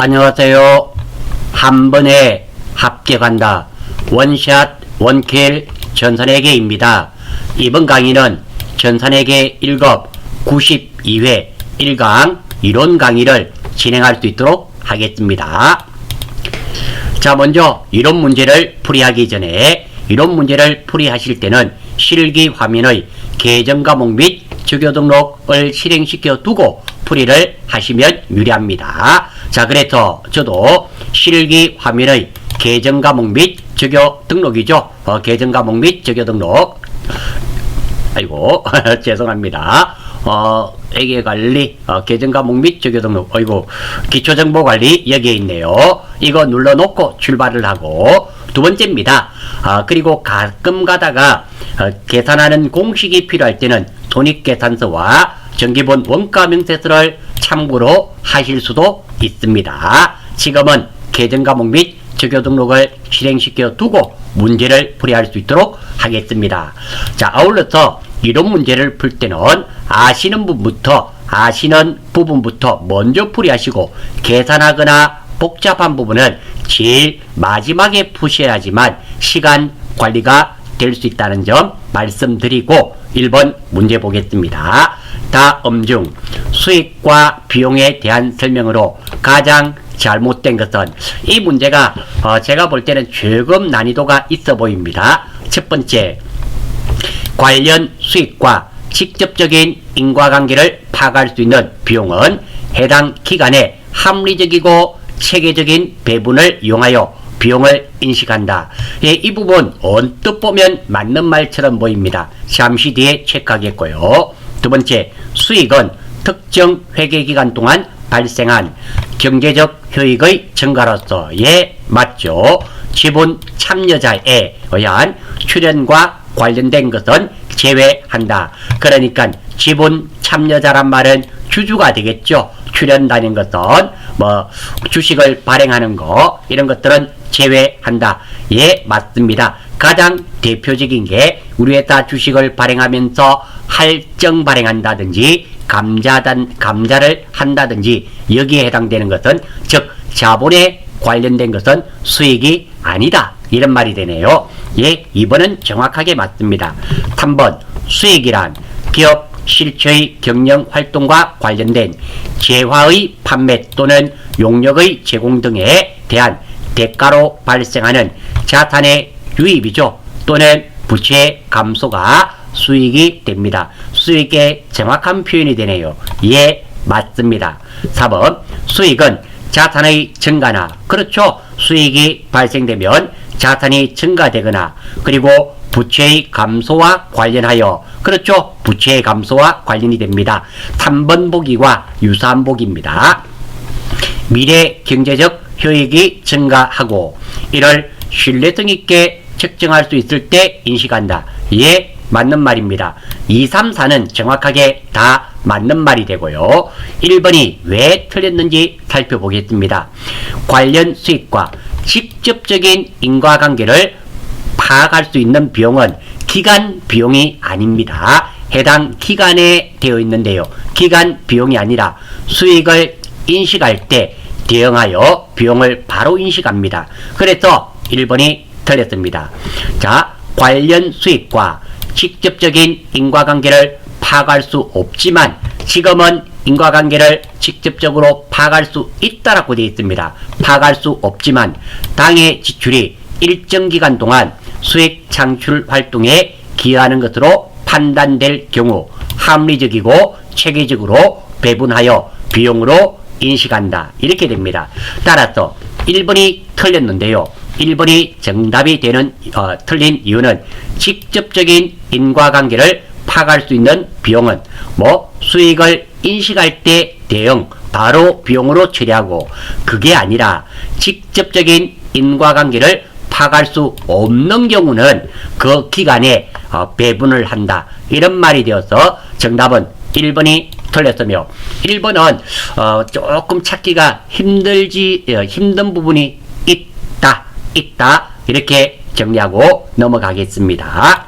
안녕하세요. 한 번에 합격한다. 원샷 원킬 전산회계입니다. 이번 강의는 전산회계 1급 92회 1강 이론 강의를 진행할 수 있도록 하겠습니다. 자, 먼저 이론 문제를 풀이하기 전에 이론 문제를 풀이하실 때는 실기 화면의 계정 과목 및 주교 등록을 실행시켜 두고 풀이를 하시면 유리합니다. 자, 그래서 저도 실기 화면의 계정 과목 및 주교 등록이죠. 계정 과목 및 주교 등록. 아이고, 죄송합니다. 회계관리, 계정 과목 및 주교 등록. 아이고, 기초정보관리 여기에 있네요. 이거 눌러놓고 출발을 하고, 두 번째입니다. 그리고 가끔 가다가 계산하는 공식이 필요할 때는 손익계산서와 정기본 원가명세서를 참고로 하실 수도 있습니다. 지금은 계정 과목 및 주교 등록을 실행시켜 두고 문제를 풀이할 수 있도록 하겠습니다. 자, 아울러서 이론 문제를 풀 때는 아시는 부분부터 먼저 풀이하시고 계산하거나 복잡한 부분은 제일 마지막에 푸셔야지만 시간 관리가 될 수 있다는 점 말씀드리고 1번 문제 보겠습니다. 다음 중 수익과 비용에 대한 설명으로 가장 잘못된 것은, 이 문제가 제가 볼 때는 조금 난이도가 있어 보입니다. 첫 번째, 관련 수익과 직접적인 인과관계를 파악할 수 있는 비용은 해당 기간에 합리적이고 체계적인 배분을 이용하여 비용을 인식한다. 예, 이 부분 언뜻 보면 맞는 말처럼 보입니다. 잠시 뒤에 체크하겠고요. 두 번째, 수익은 특정 회계기간 동안 발생한 경제적 효익의 증가로서, 예, 맞죠. 지분 참여자에 의한 출연과 관련된 것은 제외한다. 그러니까 지분 참여자란 말은 주주가 되겠죠. 출연다는 것은 주식을 발행하는 거, 이런 것들은 제외한다. 예, 맞습니다. 가장 대표적인 게 우리 회사 주식을 발행하면서 할증 발행한다든지 감자를 한다든지 여기에 해당되는 것은, 즉 자본에 관련된 것은 수익이 아니다, 이런 말이 되네요. 예, 2번은 정확하게 맞습니다. 3번, 수익이란 기업 실체의 경영 활동과 관련된 재화의 판매 또는 용역의 제공 등에 대한 대가로 발생하는 자산의 유입이죠. 또는 부채 감소가 수익이 됩니다. 수익의 정확한 표현이 되네요. 예, 맞습니다. 4번, 수익은 자산의 증가나, 그렇죠. 수익이 발생되면 자산이 증가되거나, 그리고 부채의 감소와 관련하여, 그렇죠. 부채의 감소와 관련이 됩니다. 3번 보기와 유사한 보기입니다. 미래 경제적 효익이 증가하고 이를 신뢰성 있게 측정할 수 있을 때 인식한다. 예, 맞는 말입니다. 2, 3, 4는 정확하게 다 맞는 말이 되고요. 1번이 왜 틀렸는지 살펴보겠습니다. 관련 수익과 직접적인 인과관계를 파악할 수 있는 비용은 기간 비용이 아닙니다. 해당 기간에 되어 있는데요. 기간 비용이 아니라 수익을 인식할 때 대응하여 비용을 바로 인식합니다. 그래서 1번이 틀렸습니다. 자, 관련 수익과 직접적인 인과관계를 파악할 수 없지만 지금은 인과관계를 직접적으로 파악할 수 있다라고 되어 있습니다. 파악할 수 없지만 당해 지출이 일정 기간 동안 수익 창출 활동에 기여하는 것으로 판단될 경우 합리적이고 체계적으로 배분하여 비용으로 인식한다. 이렇게 됩니다. 따라서 1번이 틀렸는데요. 1번이 정답이 되는 틀린 이유는 직접적인 인과관계를 파악할 수 있는 비용은 수익을 인식할 때 대응 바로 비용으로 처리하고, 그게 아니라 직접적인 인과관계를 파악할 수 없는 경우는 그 기간에 배분을 한다, 이런 말이 되어서 정답은 1번이 틀렸으며, 1번은 조금 찾기가 힘든 부분이 있다 이렇게 정리하고 넘어가겠습니다.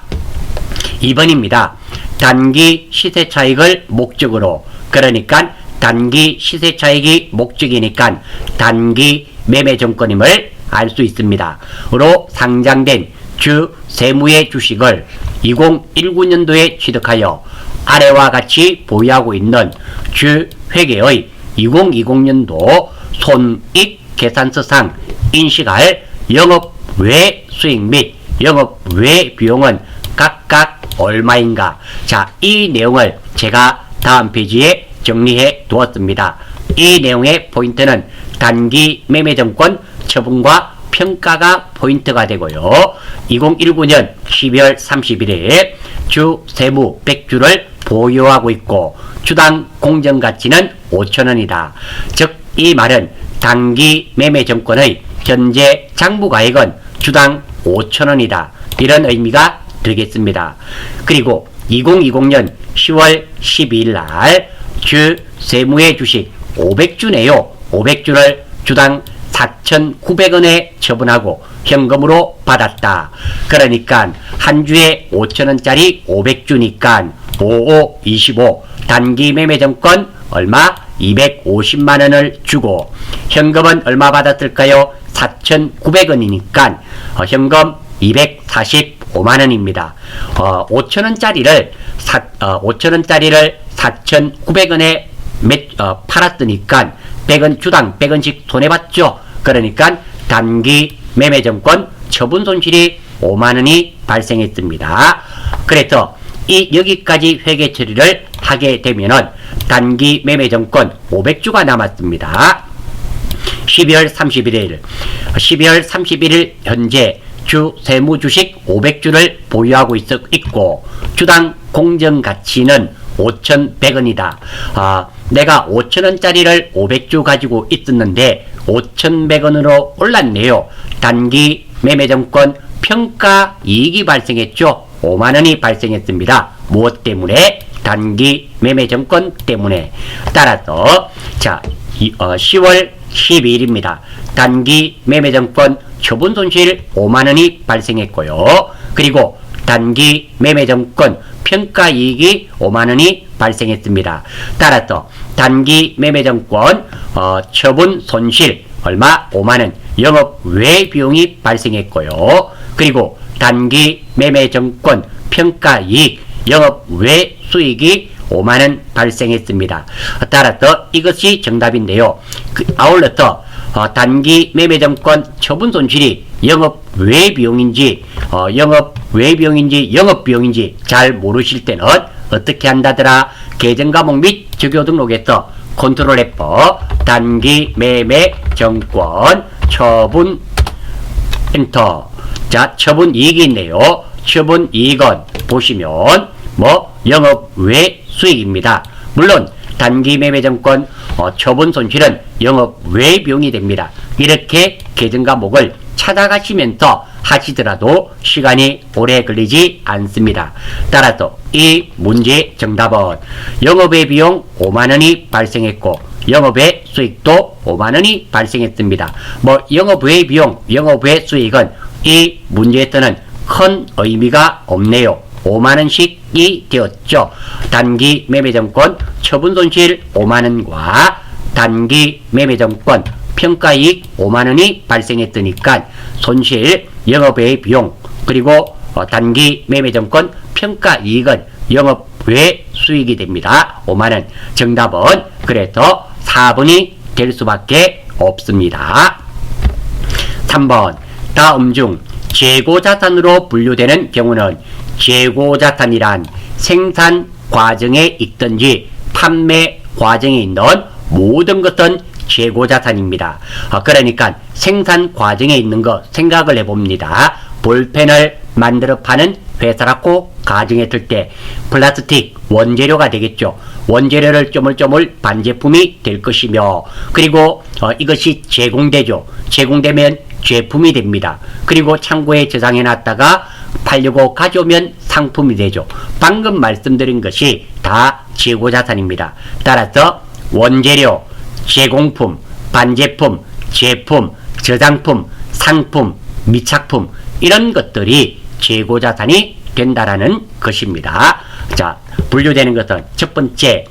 2번입니다. 단기 시세 차익을 목적으로, 그러니까 단기 시세 차익이 목적이니까 단기 매매 정권임을 알 수 있습니다. 로 상장된 주 세무의 주식을 2019년도에 취득하여 아래와 같이 보유하고 있는 주 회계의 2020년도 손익 계산서상 인식할 영업 외 수익 및 영업 외 비용은 각각 얼마인가? 자, 이 내용을 제가 다음 페이지에 정리해 두었습니다. 이 내용의 포인트는 단기 매매정권 처분과 평가가 포인트가 되고요. 2019년 12월 31일 주 세무 100주를 보유하고 있고 주당 공정가치는 5,000원이다. 즉, 이 말은 단기 매매정권의 현재 장부가액은 주당 5,000원이다. 이런 의미가 되겠습니다. 그리고 2020년 10월 12일 날 주 세무의 주식 500주네요. 500주를 주당 4,900원에 처분하고 현금으로 받았다. 그러니까 한 주에 5,000원짜리 500주니까 5525 단기 매매정권 얼마? 250만원을 주고 현금은 얼마 받았을까요? 4,900원이니까 현금 245만원입니다. 5,000원짜리를 4,900원에 팔았으니까 100원 주당 100원씩 손해봤죠. 그러니까 단기 매매정권 처분 손실이 5만원이 발생했습니다. 그래서 여기까지 회계 처리를 하게 되면은 단기 매매정권 500주가 남았습니다. 12월 31일 현재 주 세무주식 500주를 보유하고 있고 주당 공정가치는 5,100원이다. 내가 5,000원짜리를 500주 가지고 있었는데 5,100원으로 올랐네요. 단기 매매정권 평가 이익이 발생했죠. 5만원이 발생했습니다. 무엇 때문에? 단기 매매정권 때문에. 따라서 자 10월 12일입니다. 단기 매매정권 처분손실 5만원이 발생했고요. 그리고 단기 매매정권 평가이익이 5만원이 발생했습니다. 따라서 단기 매매정권 처분손실 얼마? 5만원 영업 외 비용이 발생했고요. 그리고 단기 매매정권 평가이익 영업 외 수익이 5만원 발생했습니다. 따라서 이것이 정답인데요. 아울러서 단기 매매정권 처분손실이 영업 외 비용인지 영업 비용인지 잘 모르실 때는 어떻게 한다더라? 계정과목 및 주교등록에서 컨트롤 F 단기 매매정권 처분 엔터. 자, 처분이익이 있네요. 처분이익은 보시면 영업 외 수익입니다. 물론 단기 매매정권 처분손실은 영업 외 비용이 됩니다. 이렇게 계정과목을 찾아가시면서 하시더라도 시간이 오래 걸리지 않습니다. 따라서 이 문제의 정답은 영업외 비용 5만원이 발생했고 영업외 수익도 5만원이 발생했습니다. 영업외 비용, 영업외 수익은 이 문제에서는 큰 의미가 없네요. 5만원씩이 되었죠. 단기 매매정권 처분손실 5만원과 단기 매매정권 평가이익 5만원이 발생했으니까 손실, 영업외 비용, 그리고 단기 매매정권 평가이익은 영업외 수익이 됩니다. 5만원. 정답은 그래서 4번이 될 수밖에 없습니다. 3번. 다음 중 재고자산으로 분류되는 경우는 재고자산이란 생산 과정에 있든지 판매 과정에 있는 모든 것은 재고자산입니다. 그러니까 생산 과정에 있는 거 생각을 해봅니다. 볼펜을 만들어 파는 회사라고 가정했을 때 플라스틱 원재료가 되겠죠. 원재료를 쪼물쪼물 반제품이 될 것이며 그리고 이것이 제공되죠. 제공되면 제품이 됩니다. 그리고 창고에 저장해 놨다가 팔려고 가져오면 상품이 되죠. 방금 말씀드린 것이 다 재고자산입니다. 따라서 원재료, 제공품, 반제품, 제품, 저장품, 상품, 미착품 이런 것들이 재고자산이 된다라는 것입니다. 자, 분류되는 것은 첫 번째,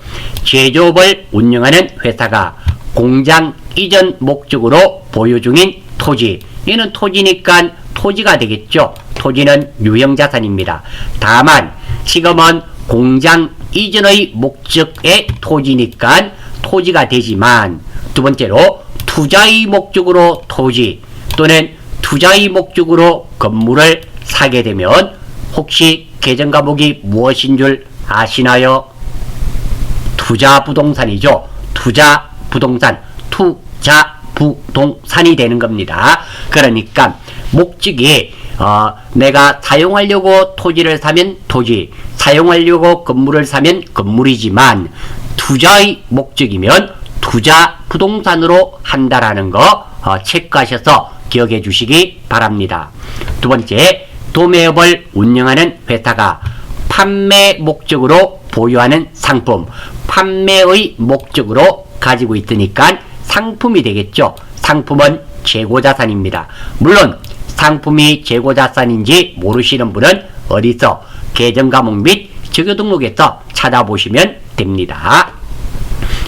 제조업을 운영하는 회사가 공장 이전 목적으로 보유 중인 토지. 이는 토지니까 토지가 되겠죠. 토지는 유형자산입니다. 다만 지금은 공장 이전의 목적의 토지니까 토지가 되지만, 두 번째로 투자의 목적으로 토지 또는 투자의 목적으로 건물을 사게 되면 혹시 계정과목이 무엇인 줄 아시나요? 투자부동산이죠. 투자부동산, 투자부동산이 되는 겁니다. 그러니까 목적이 내가 사용하려고 토지를 사면 토지, 사용하려고 건물을 사면 건물이지만 투자의 목적이면 투자부동산으로 한다라는 거 체크하셔서 기억해 주시기 바랍니다. 두 번째, 도매업을 운영하는 회사가 판매 목적으로 보유하는 상품, 판매의 목적으로 가지고 있으니까 상품이 되겠죠. 상품은 재고자산입니다. 물론 상품이 재고자산인지 모르시는 분은 어디서 계정과목 및 적용등록에서 찾아보시면 됩니다.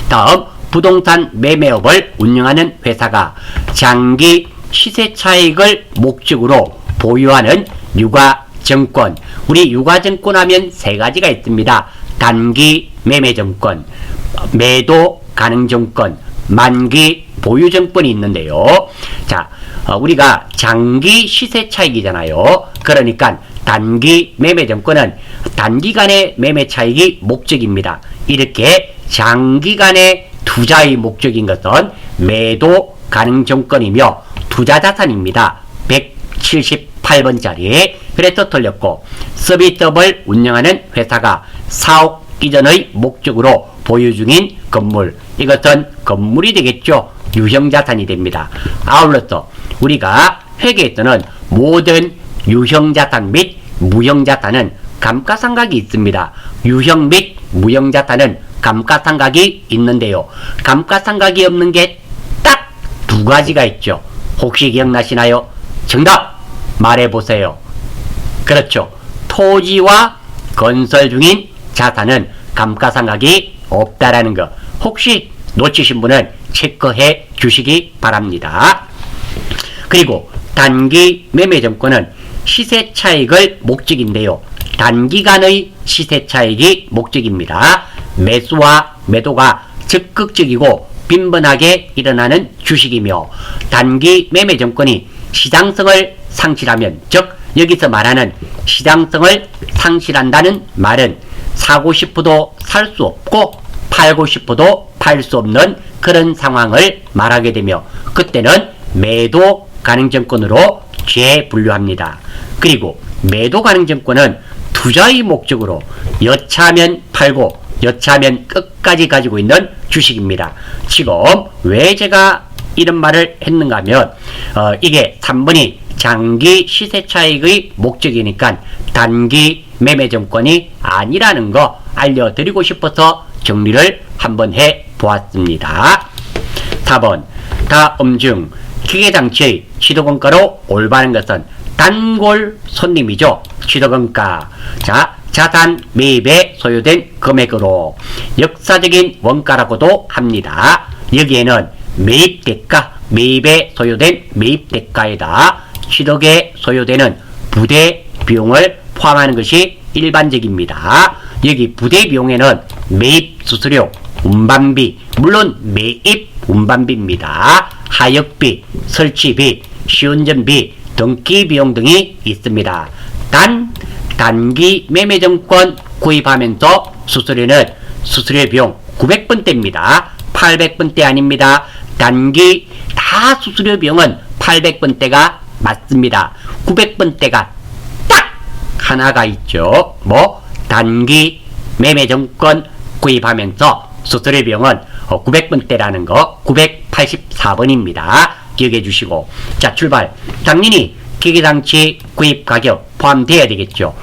다음, 부동산 매매업을 운영하는 회사가 장기 시세차익을 목적으로 보유하는 유가증권. 우리 유가증권 하면 세 가지가 있습니다. 단기 매매증권, 매도 가능증권, 만기 보유증권이 있는데요. 자, 우리가 장기 시세차익이잖아요. 그러니까 단기 매매증권은 단기간의 매매차익이 목적입니다. 이렇게 장기간의 투자의 목적인 것은 매도 가능증권이며 투자자산입니다. 178번짜리. 그래서 틀렸고, 서비스업을 운영하는 회사가 사업 이전의 목적으로 보유 중인 건물. 이것은 건물이 되겠죠. 유형자산이 됩니다. 아울러서 우리가 회계에 쓰는 모든 유형자산 및 무형자산은 감가상각이 있습니다. 유형 및 무형자산은 감가상각이 있는데요. 감가상각이 없는 게 딱 두 가지가 있죠. 혹시 기억나시나요? 정답 말해보세요. 그렇죠. 토지와 건설 중인 자산은 감가상각이 없다라는 거. 혹시 놓치신 분은 체크해 주시기 바랍니다. 그리고 단기 매매증권은 시세차익을 목적인데요. 단기간의 시세차익이 목적입니다. 매수와 매도가 적극적이고 빈번하게 일어나는 주식이며, 단기 매매증권이 시장성을 상실하면, 즉 여기서 말하는 시장성을 상실한다는 말은 사고 싶어도 살 수 없고 팔고 싶어도 팔 수 없는 그런 상황을 말하게 되며, 그때는 매도 가능증권으로 재분류합니다. 그리고 매도 가능증권은 투자의 목적으로 여차하면 팔고 여차하면 끝까지 가지고 있는 주식입니다. 지금 왜 제가 이런 말을 했는가 하면 이게 3번이 장기 시세차익의 목적이니까 단기 매매증권이 아니라는 거 알려드리고 싶어서 정리를 한번 해보았습니다. 4번, 다음 중 기계장치의 취득원가로 올바른 것은 단골 손님이죠. 취득원가. 자, 자산 매입에 소요된 금액으로 역사적인 원가라고도 합니다. 여기에는 매입대가, 매입에 소요된 매입대가에다 취득에 소요되는 부대 비용을 포함하는 것이 일반적입니다. 여기 부대 비용에는 매입 수수료, 운반비, 물론 매입 운반비입니다. 하역비, 설치비, 시운전비, 등기 비용 등이 있습니다. 단 단기 매매증권 구입하면서 수수료는 수수료 비용 900번대입니다. 800번대 아닙니다. 단기 다 수수료 비용은 800번대가 맞습니다. 900번대가 딱 하나가 있죠. 뭐 단기 매매증권 구입하면서 수수료 비용은 900번대라는 거 984번입니다. 기억해 주시고, 자, 출발. 당연히 기계장치 구입 가격 포함되어야 되겠죠.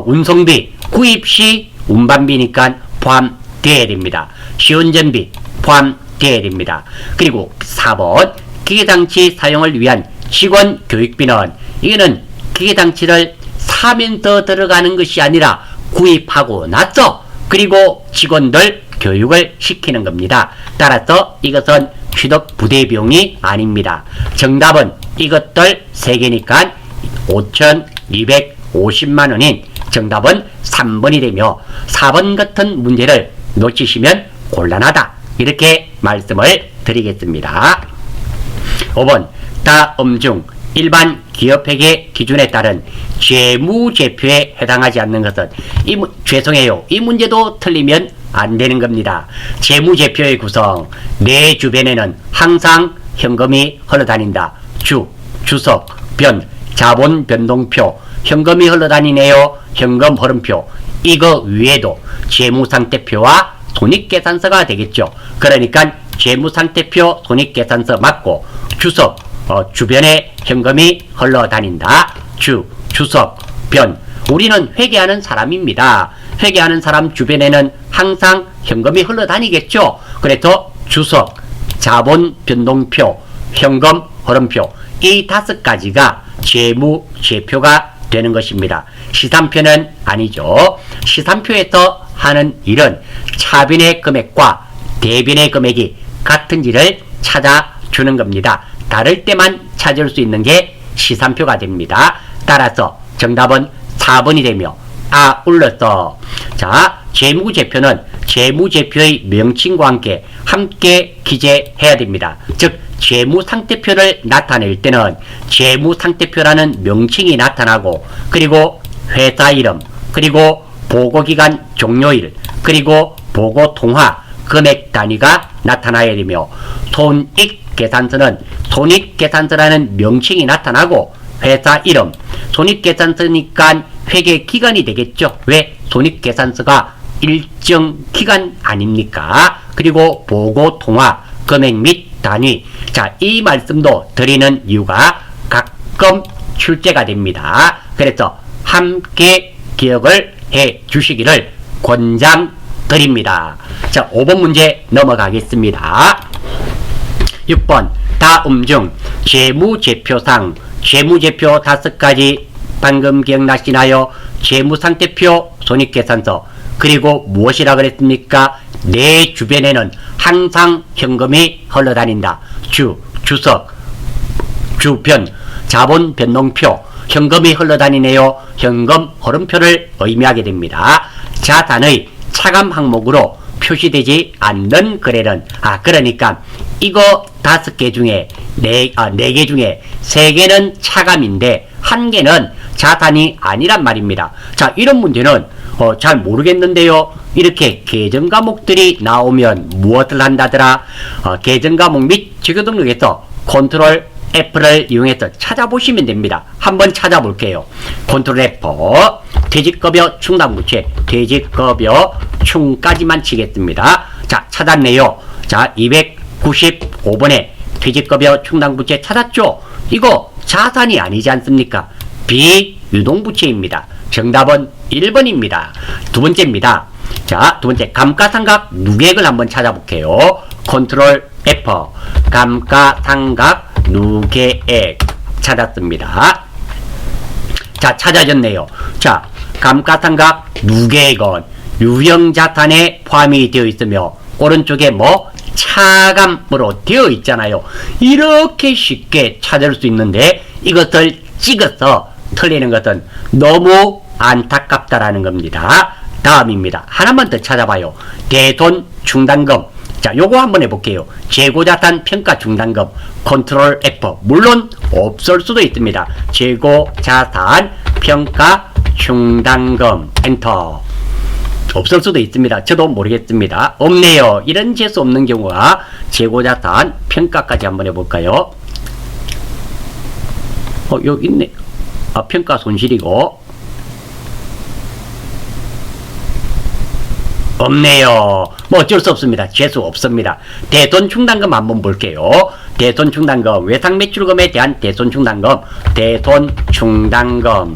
운송비, 구입 시 운반비니까 포함되어야 됩니다. 시운전비 포함되어야 됩니다. 그리고 4번, 기계장치 사용을 위한 직원 교육비는, 이거는 기계장치를 구입하면서 들어가는 것이 아니라 구입하고 나서 그리고 직원들 교육을 시키는 겁니다. 따라서 이것은 취득 부대 비용이 아닙니다. 정답은 이것들 3개니까 5,250만 원인 정답은 3번이 되며 4번 같은 문제를 놓치시면 곤란하다. 이렇게 말씀을 드리겠습니다. 5번 다음 중 일반 기업회계 기준에 따른 재무제표에 해당하지 않는 것은 죄송해요. 이 문제도 틀리면 안 되는 겁니다. 재무제표의 구성 내 주변에는 항상 현금이 흘러다닌다. 주석, 변, 자본 변동표 현금이 흘러다니네요. 현금 흐름표 이거 위에도 재무상태표와 손익계산서가 되겠죠. 그러니까 재무상태표 손익계산서 맞고 주석 주변에 현금이 흘러다닌다. 주석, 변 우리는 회계하는 사람입니다. 회계하는 사람 주변에는 항상 현금이 흘러다니겠죠. 그래서 주석, 자본 변동표, 현금 흐름표 이 5가지가 재무제표가 되는 것입니다. 시산표는 아니죠. 시산표에서 하는 일은 차변의 금액과 대변의 금액이 같은지를 찾아주는 겁니다. 다를 때만 찾을 수 있는 게 시산표가 됩니다. 따라서 정답은 4번이 되며 아울러서 자 재무제표는 재무제표의 명칭과 함께 기재해야 됩니다. 즉 재무상태표를 나타낼 때는 재무상태표라는 명칭이 나타나고 그리고 회사 이름 그리고 보고기간 종료일 그리고 보고통화 금액 단위가 나타나야 되며 손익계산서는 손익계산서라는 명칭이 나타나고 회사 이름 손익계산서니까 회계기간이 되겠죠. 왜? 손익계산서가 일정 기간 아닙니까? 그리고 보고통화 금액 및 단위 자, 이 말씀도 드리는 이유가 가끔 출제가 됩니다. 그래서 함께 기억을 해 주시기를 권장드립니다. 자, 5번 문제 넘어가겠습니다. 6번 다음 중 재무제표상 재무제표 5가지 방금 기억나시나요? 재무상태표, 손익계산서 그리고 무엇이라 그랬습니까? 내 주변에는 항상 현금이 흘러다닌다. 주석, 주변, 자본 변동표 현금이 흘러다니네요. 현금 흐름표를 의미하게 됩니다. 자산의 차감 항목으로 표시되지 않는 거래는 그러니까 이거 5개 중에 4개 중에 3개는 차감인데 1개는 자산이 아니란 말입니다. 자, 이런 문제는 잘 모르겠는데요. 이렇게 계정 과목들이 나오면 무엇을 한다더라? 계정 과목 및 지표 등록에서 컨트롤 F를 이용해서 찾아보시면 됩니다. 한번 찾아볼게요. 컨트롤 F 퇴직급여 충당부채 퇴직급여 충까지만 치겠습니다. 자, 찾았네요. 자, 295번에 퇴직급여 충당부채 찾았죠? 이거 자산이 아니지 않습니까? 비유동부채입니다. 정답은 1번입니다. 두 번째입니다. 자, 두 번째 감가상각 누계액을 한번 찾아볼게요. 컨트롤 F 감가상각 누계액 찾았습니다. 자, 찾아졌네요. 자, 감가상각 누계액은 유형자산에 포함이 되어 있으며 오른쪽에 차감으로 되어 있잖아요. 이렇게 쉽게 찾을 수 있는데 이것을 찍어서 틀리는 것은 너무 안타깝다라는 겁니다. 다음입니다. 하나만 더 찾아봐요. 대손 충당금. 자, 요거 한번 해볼게요. 재고자산 평가 충당금. 컨트롤 F. 물론 없을 수도 있습니다. 재고자산 평가 충당금. 엔터. 없을 수도 있습니다. 저도 모르겠습니다. 없네요. 이런 재수 없는 경우가 재고자산 평가까지 한번 해볼까요? 여기 있네. 평가 손실이고 없네요. 어쩔 수 없습니다. 재수 없습니다. 대손 충당금 한번 볼게요. 대손 충당금 외상 매출금에 대한 대손 충당금 대손 충당금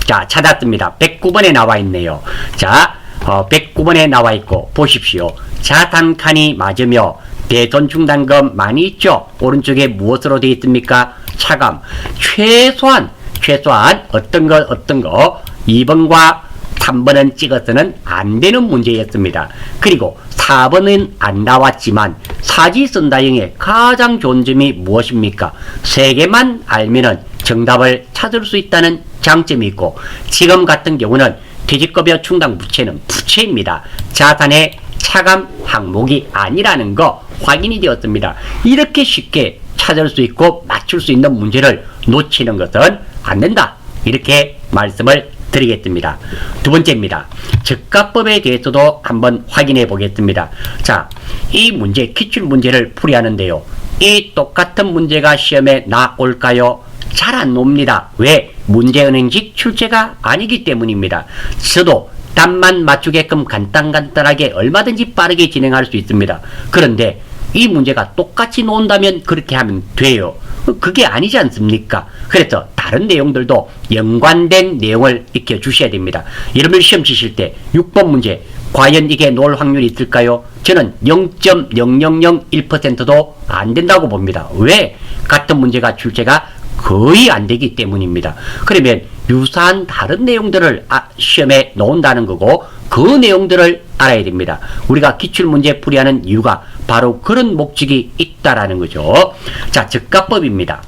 자, 찾았습니다. 109번에 나와 있네요. 자, 109번에 나와 있고 보십시오. 자산 칸이 맞으며 대손 충당금 많이 있죠. 오른쪽에 무엇으로 되어 있습니까? 차감. 최소한 최소한 어떤 거 2번과 3번은 찍어서는 안 되는 문제였습니다. 그리고 4번은 안 나왔지만 사지선다형의 가장 좋은 점이 무엇입니까? 3개만 알면은 정답을 찾을 수 있다는 장점이 있고, 지금 같은 경우는 퇴직급여 충당 부채는 부채입니다. 자산의 차감 항목이 아니라는 거 확인이 되었습니다. 이렇게 쉽게 찾을 수 있고 맞출 수 있는 문제를 놓치는 것은 안 된다, 이렇게 말씀을 드리겠습니다. 두 번째입니다. 적가법에 대해서도 한번 확인해 보겠습니다. 자, 이 문제, 기출 문제를 풀이하는데요. 이 똑같은 문제가 시험에 나올까요? 잘 안 옵니다. 왜? 문제은행식 출제가 아니기 때문입니다. 저도 답만 맞추게끔 간단하게 얼마든지 빠르게 진행할 수 있습니다. 그런데 이 문제가 똑같이 나온다면 그렇게 하면 돼요. 그게 아니지 않습니까? 그래서 다른 내용들도 연관된 내용을 익혀 주셔야 됩니다. 여러분 시험 치실 때 6번 문제 과연 이게 나올 확률이 있을까요? 저는 0.0001%도 안 된다고 봅니다. 왜? 같은 문제가 출제가 거의 안 되기 때문입니다. 그러면 유사한 다른 내용들을 시험에 나온다는 거고, 그 내용들을 알아야 됩니다. 우리가 기출문제 풀이하는 이유가 바로 그런 목적이 있다라는 거죠. 자, 적가법입니다.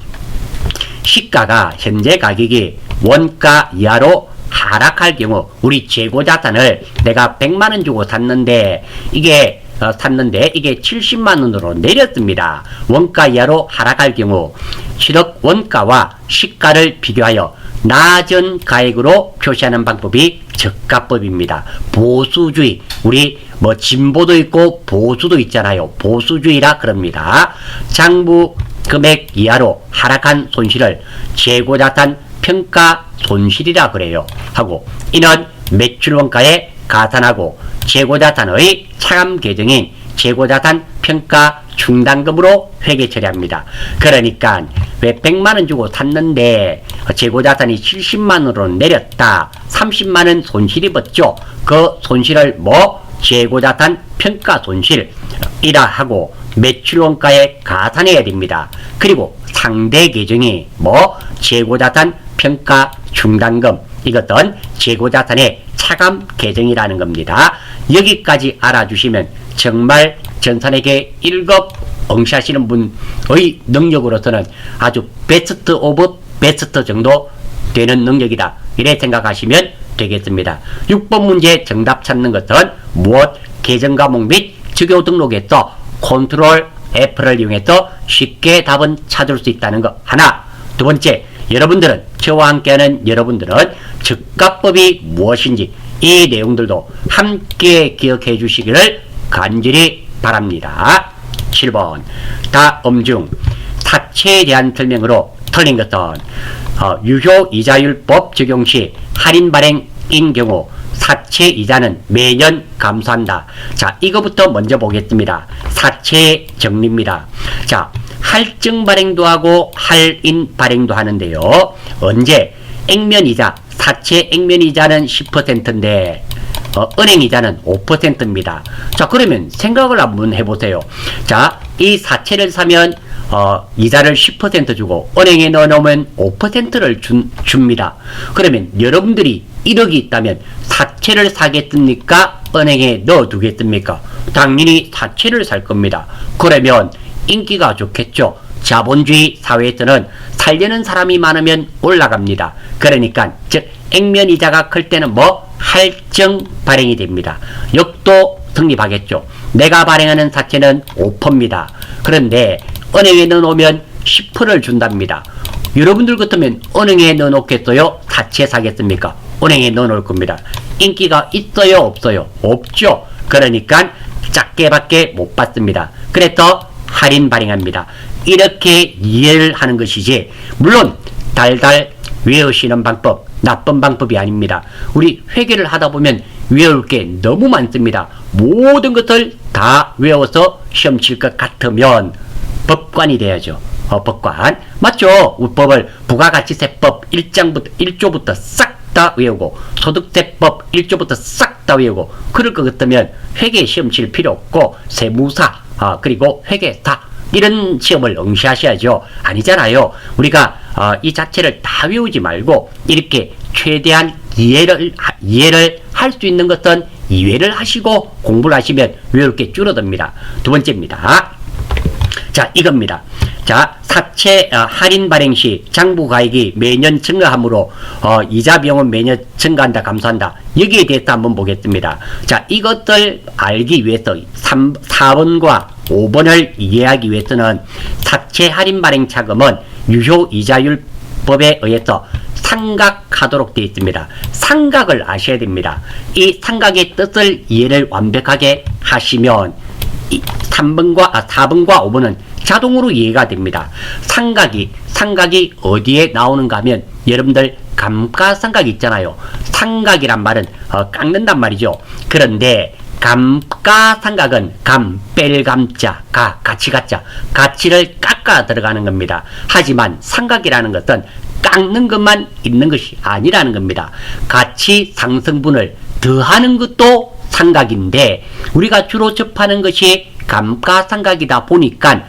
시가가 현재 가격이 원가 이하로 하락할 경우, 우리 재고자산을 내가 100만원 주고 샀는데 이게 70만원으로 내렸습니다. 원가 이하로 하락할 경우 7억 원가와 시가를 비교하여 낮은 가액으로 표시하는 방법이 적가법입니다. 보수주의, 우리 진보도 있고 보수도 있잖아요. 보수주의라 그럽니다. 장부 금액 이하로 하락한 손실을 재고자산 평가 손실이라 그래요. 하고, 이는 매출 원가에 가산하고 재고자산의 차감 계정인 재고자산 평가 충당금으로 회계 처리합니다. 그러니까 왜 100만원 주고 샀는데 재고자산이 70만원으로 내렸다, 30만원 손실 입었죠. 그 손실을 재고자산 평가 손실이라 하고 매출원가에 가산해야 됩니다. 그리고 상대 계정이 재고자산 평가 충당금, 이것은 재고자산의 차감 계정이라는 겁니다. 여기까지 알아주시면 정말 전산회계 1급 응시하시는 분의 능력으로서는 아주 베스트 오브 베스트 정도 되는 능력이다, 이래 생각하시면 되겠습니다. 6번 문제 정답 찾는 것은 무엇? 계정 과목 및 주교 등록에서 컨트롤 F를 이용해서 쉽게 답은 찾을 수 있다는 것 하나. 두 번째, 여러분들은, 저와 함께하는 여러분들은 적가법이 무엇인지 이 내용들도 함께 기억해 주시기를 간절히 바랍니다. 7번, 다음 중 사채에 대한 설명으로 틀린 것은 유효이자율법 적용 시 할인 발행인 경우 사채 이자는 매년 감소한다. 자, 이거부터 먼저 보겠습니다. 사채 정리입니다. 자, 할증 발행도 하고 할인 발행도 하는데요. 언제? 액면이자, 사채 액면이자는 10%인데 은행이자는 5%입니다. 자, 그러면 생각을 한번 해보세요. 자, 이 사채를 사면 이자를 10% 주고 은행에 넣어놓으면 5%를 줍니다. 그러면 여러분들이 1억이 있다면 사채를 사겠습니까? 은행에 넣어두겠습니까? 당연히 사채를 살 겁니다. 그러면 인기가 좋겠죠. 자본주의 사회에서는 살려는 사람이 많으면 올라갑니다. 그러니까 즉 액면이자가 클 때는 할증 발행이 됩니다. 역도 성립하겠죠. 내가 발행하는 사채는 5%입니다. 그런데 은행에 넣어놓으면 10%를 준답니다. 여러분들 같으면 은행에 넣어놓겠어요? 사채 사겠습니까? 은행에 넣어놓을 겁니다. 인기가 있어요? 없어요? 없죠. 그러니까 작게밖에 못 받습니다. 그래서 할인 발행합니다. 이렇게 이해를 하는 것이지, 물론 달달 외우시는 방법 나쁜 방법이 아닙니다. 우리 회계를 하다 보면 외울 게 너무 많습니다. 모든 것을 다 외워서 시험 칠 것 같으면 법관이 돼야죠. 법관 맞죠? 우법을 부가가치세법 1조부터 싹 다 외우고 소득세법 1조부터 싹 다 외우고 그럴 것 같으면 회계 시험 칠 필요 없고 세무사 그리고 회계사 이런 시험을 응시하셔야죠. 아니잖아요. 우리가 이 자체를 다 외우지 말고 이렇게 최대한 이해를 할 수 있는 것은 이해를 하시고 공부를 하시면 외울 게 줄어듭니다. 두 번째입니다. 자, 이겁니다. 자, 사채 할인 발행 시 장부 가액이 매년 증가하므로 이자 비용은 매년 증가한다, 감소한다. 여기에 대해서 한번 보겠습니다. 자, 이것들 알기 위해서 4번과 5번을 이해하기 위해서는 사채 할인 발행 차금은 유효 이자율 법에 의해서 상각하도록 되어 있습니다. 상각을 아셔야 됩니다. 이 상각의 뜻을 이해를 완벽하게 하시면 4번과 5번은 자동으로 이해가 됩니다. 상각이 어디에 나오는가 하면 여러분들 감가상각 있잖아요. 상각이란 말은 깎는단 말이죠. 그런데 감가상각은 뺄 감자, 가치를 깎아 들어가는 겁니다. 하지만 상각이라는 것은 깎는 것만 있는 것이 아니라는 겁니다. 가치 상승분을 더하는 것도 상각인데 우리가 주로 접하는 것이 감가상각이다 보니까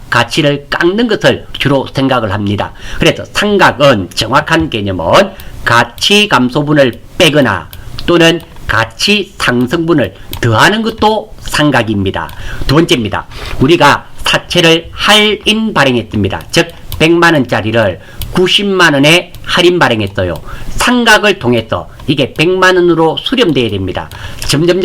가치를 깎는 것을 주로 생각을 합니다. 그래서 상각은 정확한 개념은 가치 감소분을 빼거나 또는 가치 상승분을 더하는 것도 상각입니다. 두 번째입니다. 우리가 사채를 할인 발행했습니다. 즉 100만원짜리를 90만원에 할인 발행했어요. 상각을 통해서 이게 100만원으로 수렴되어야 됩니다. 점점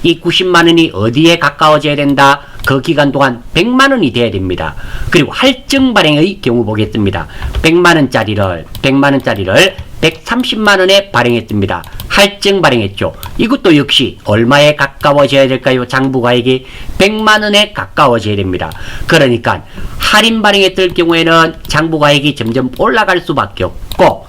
이 90만원이 어디에 가까워져야 된다? 그 기간 동안 100만원이 돼야 됩니다. 그리고 할증 발행의 경우 보겠습니다. 100만원짜리를 130만원에 발행했습니다. 할증 발행했죠. 이것도 역시 얼마에 가까워져야 될까요? 장부가액이 100만원에 가까워져야 됩니다. 그러니까 할인 발행했을 경우에는 장부가액이 점점 올라갈 수밖에 없고,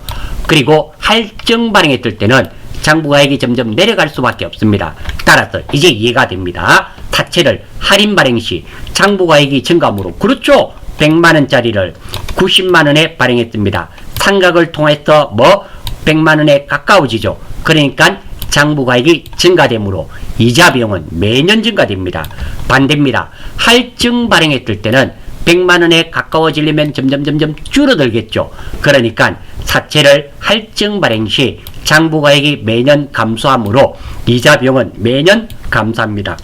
그리고 할증 발행했을 때는 장부가액이 점점 내려갈 수밖에 없습니다. 따라서 이제 이해가 됩니다. 사채를 할인 발행 시 장부가액이 증가함으로, 그렇죠, 100만원짜리를 90만원에 발행했습니다. 상각을 통해서 100만원에 가까워지죠. 그러니까 장부가액이 증가되므로 이자 비용은 매년 증가됩니다. 반대입니다. 할증 발행했을 때는 100만원에 가까워지려면 점점 줄어들겠죠. 그러니까 사채를 할증 발행 시 장부가액이 매년 감소하므로 이자 비용은 매년 감소합니다.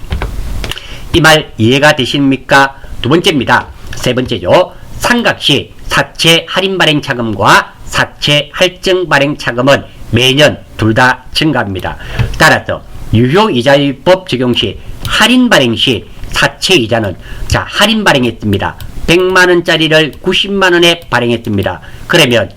이 말 이해가 되십니까? 두 번째입니다. 세 번째죠. 상각 시 사채 할인 발행 차금과 사채 할증 발행 차금은 매년 둘 다 증가합니다. 따라서 유효 이자율법 적용 시 할인 발행 시 사채 이자는, 자, 할인 발행했습니다. 100만원짜리를 90만원에 발행했습니다. 그러면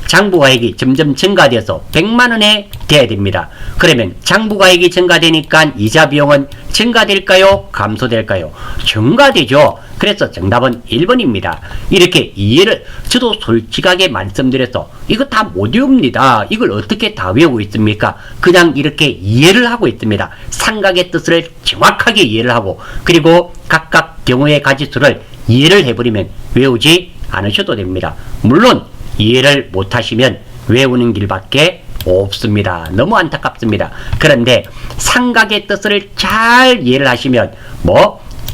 장부가액이 점점 증가되어서 100만원에 돼야 됩니다. 그러면 장부가액이 증가되니까 이자 비용은 증가될까요? 감소될까요? 증가되죠. 그래서 정답은 1번입니다. 이렇게 이해를, 저도 솔직하게 말씀드려서 이거 다 못 외웁니다. 이걸 어떻게 다 외우고 있습니까? 그냥 이렇게 이해를 하고 있습니다. 상각의 뜻을 정확하게 이해를 하고, 그리고 각각 경우의 가지수를 이해를 해버리면 외우지 않으셔도 됩니다. 물론 이해를 못하시면 외우는 길밖에 없습니다. 너무 안타깝습니다. 그런데 상각의 뜻을 잘 이해를 하시면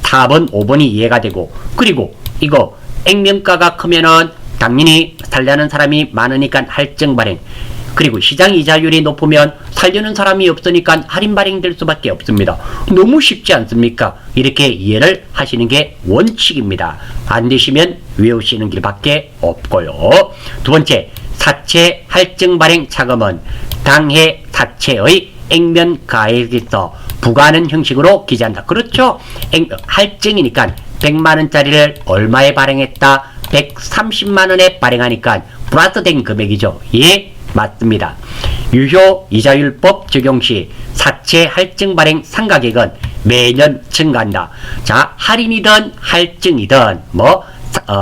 4번, 5번이 이해가 되고, 그리고 이거 액면가가 크면은 당연히 살려는 사람이 많으니까 할증 발행, 그리고 시장 이자율이 높으면 살려는 사람이 없으니까 할인 발행될 수밖에 없습니다. 너무 쉽지 않습니까? 이렇게 이해를 하시는 게 원칙입니다. 안 되시면 외우시는 길밖에 없고요. 두 번째, 사채 할증 발행 차금은 당해 사채의 액면 가액에서 부과하는 형식으로 기재한다. 그렇죠? 할증이니까 100만원짜리를 얼마에 발행했다? 130만원에 발행하니까 플러스된 금액이죠. 예, 맞습니다. 유효 이자율법 적용 시 사채 할증 발행 상가액은 매년 증가한다. 자, 할인이든 할증이든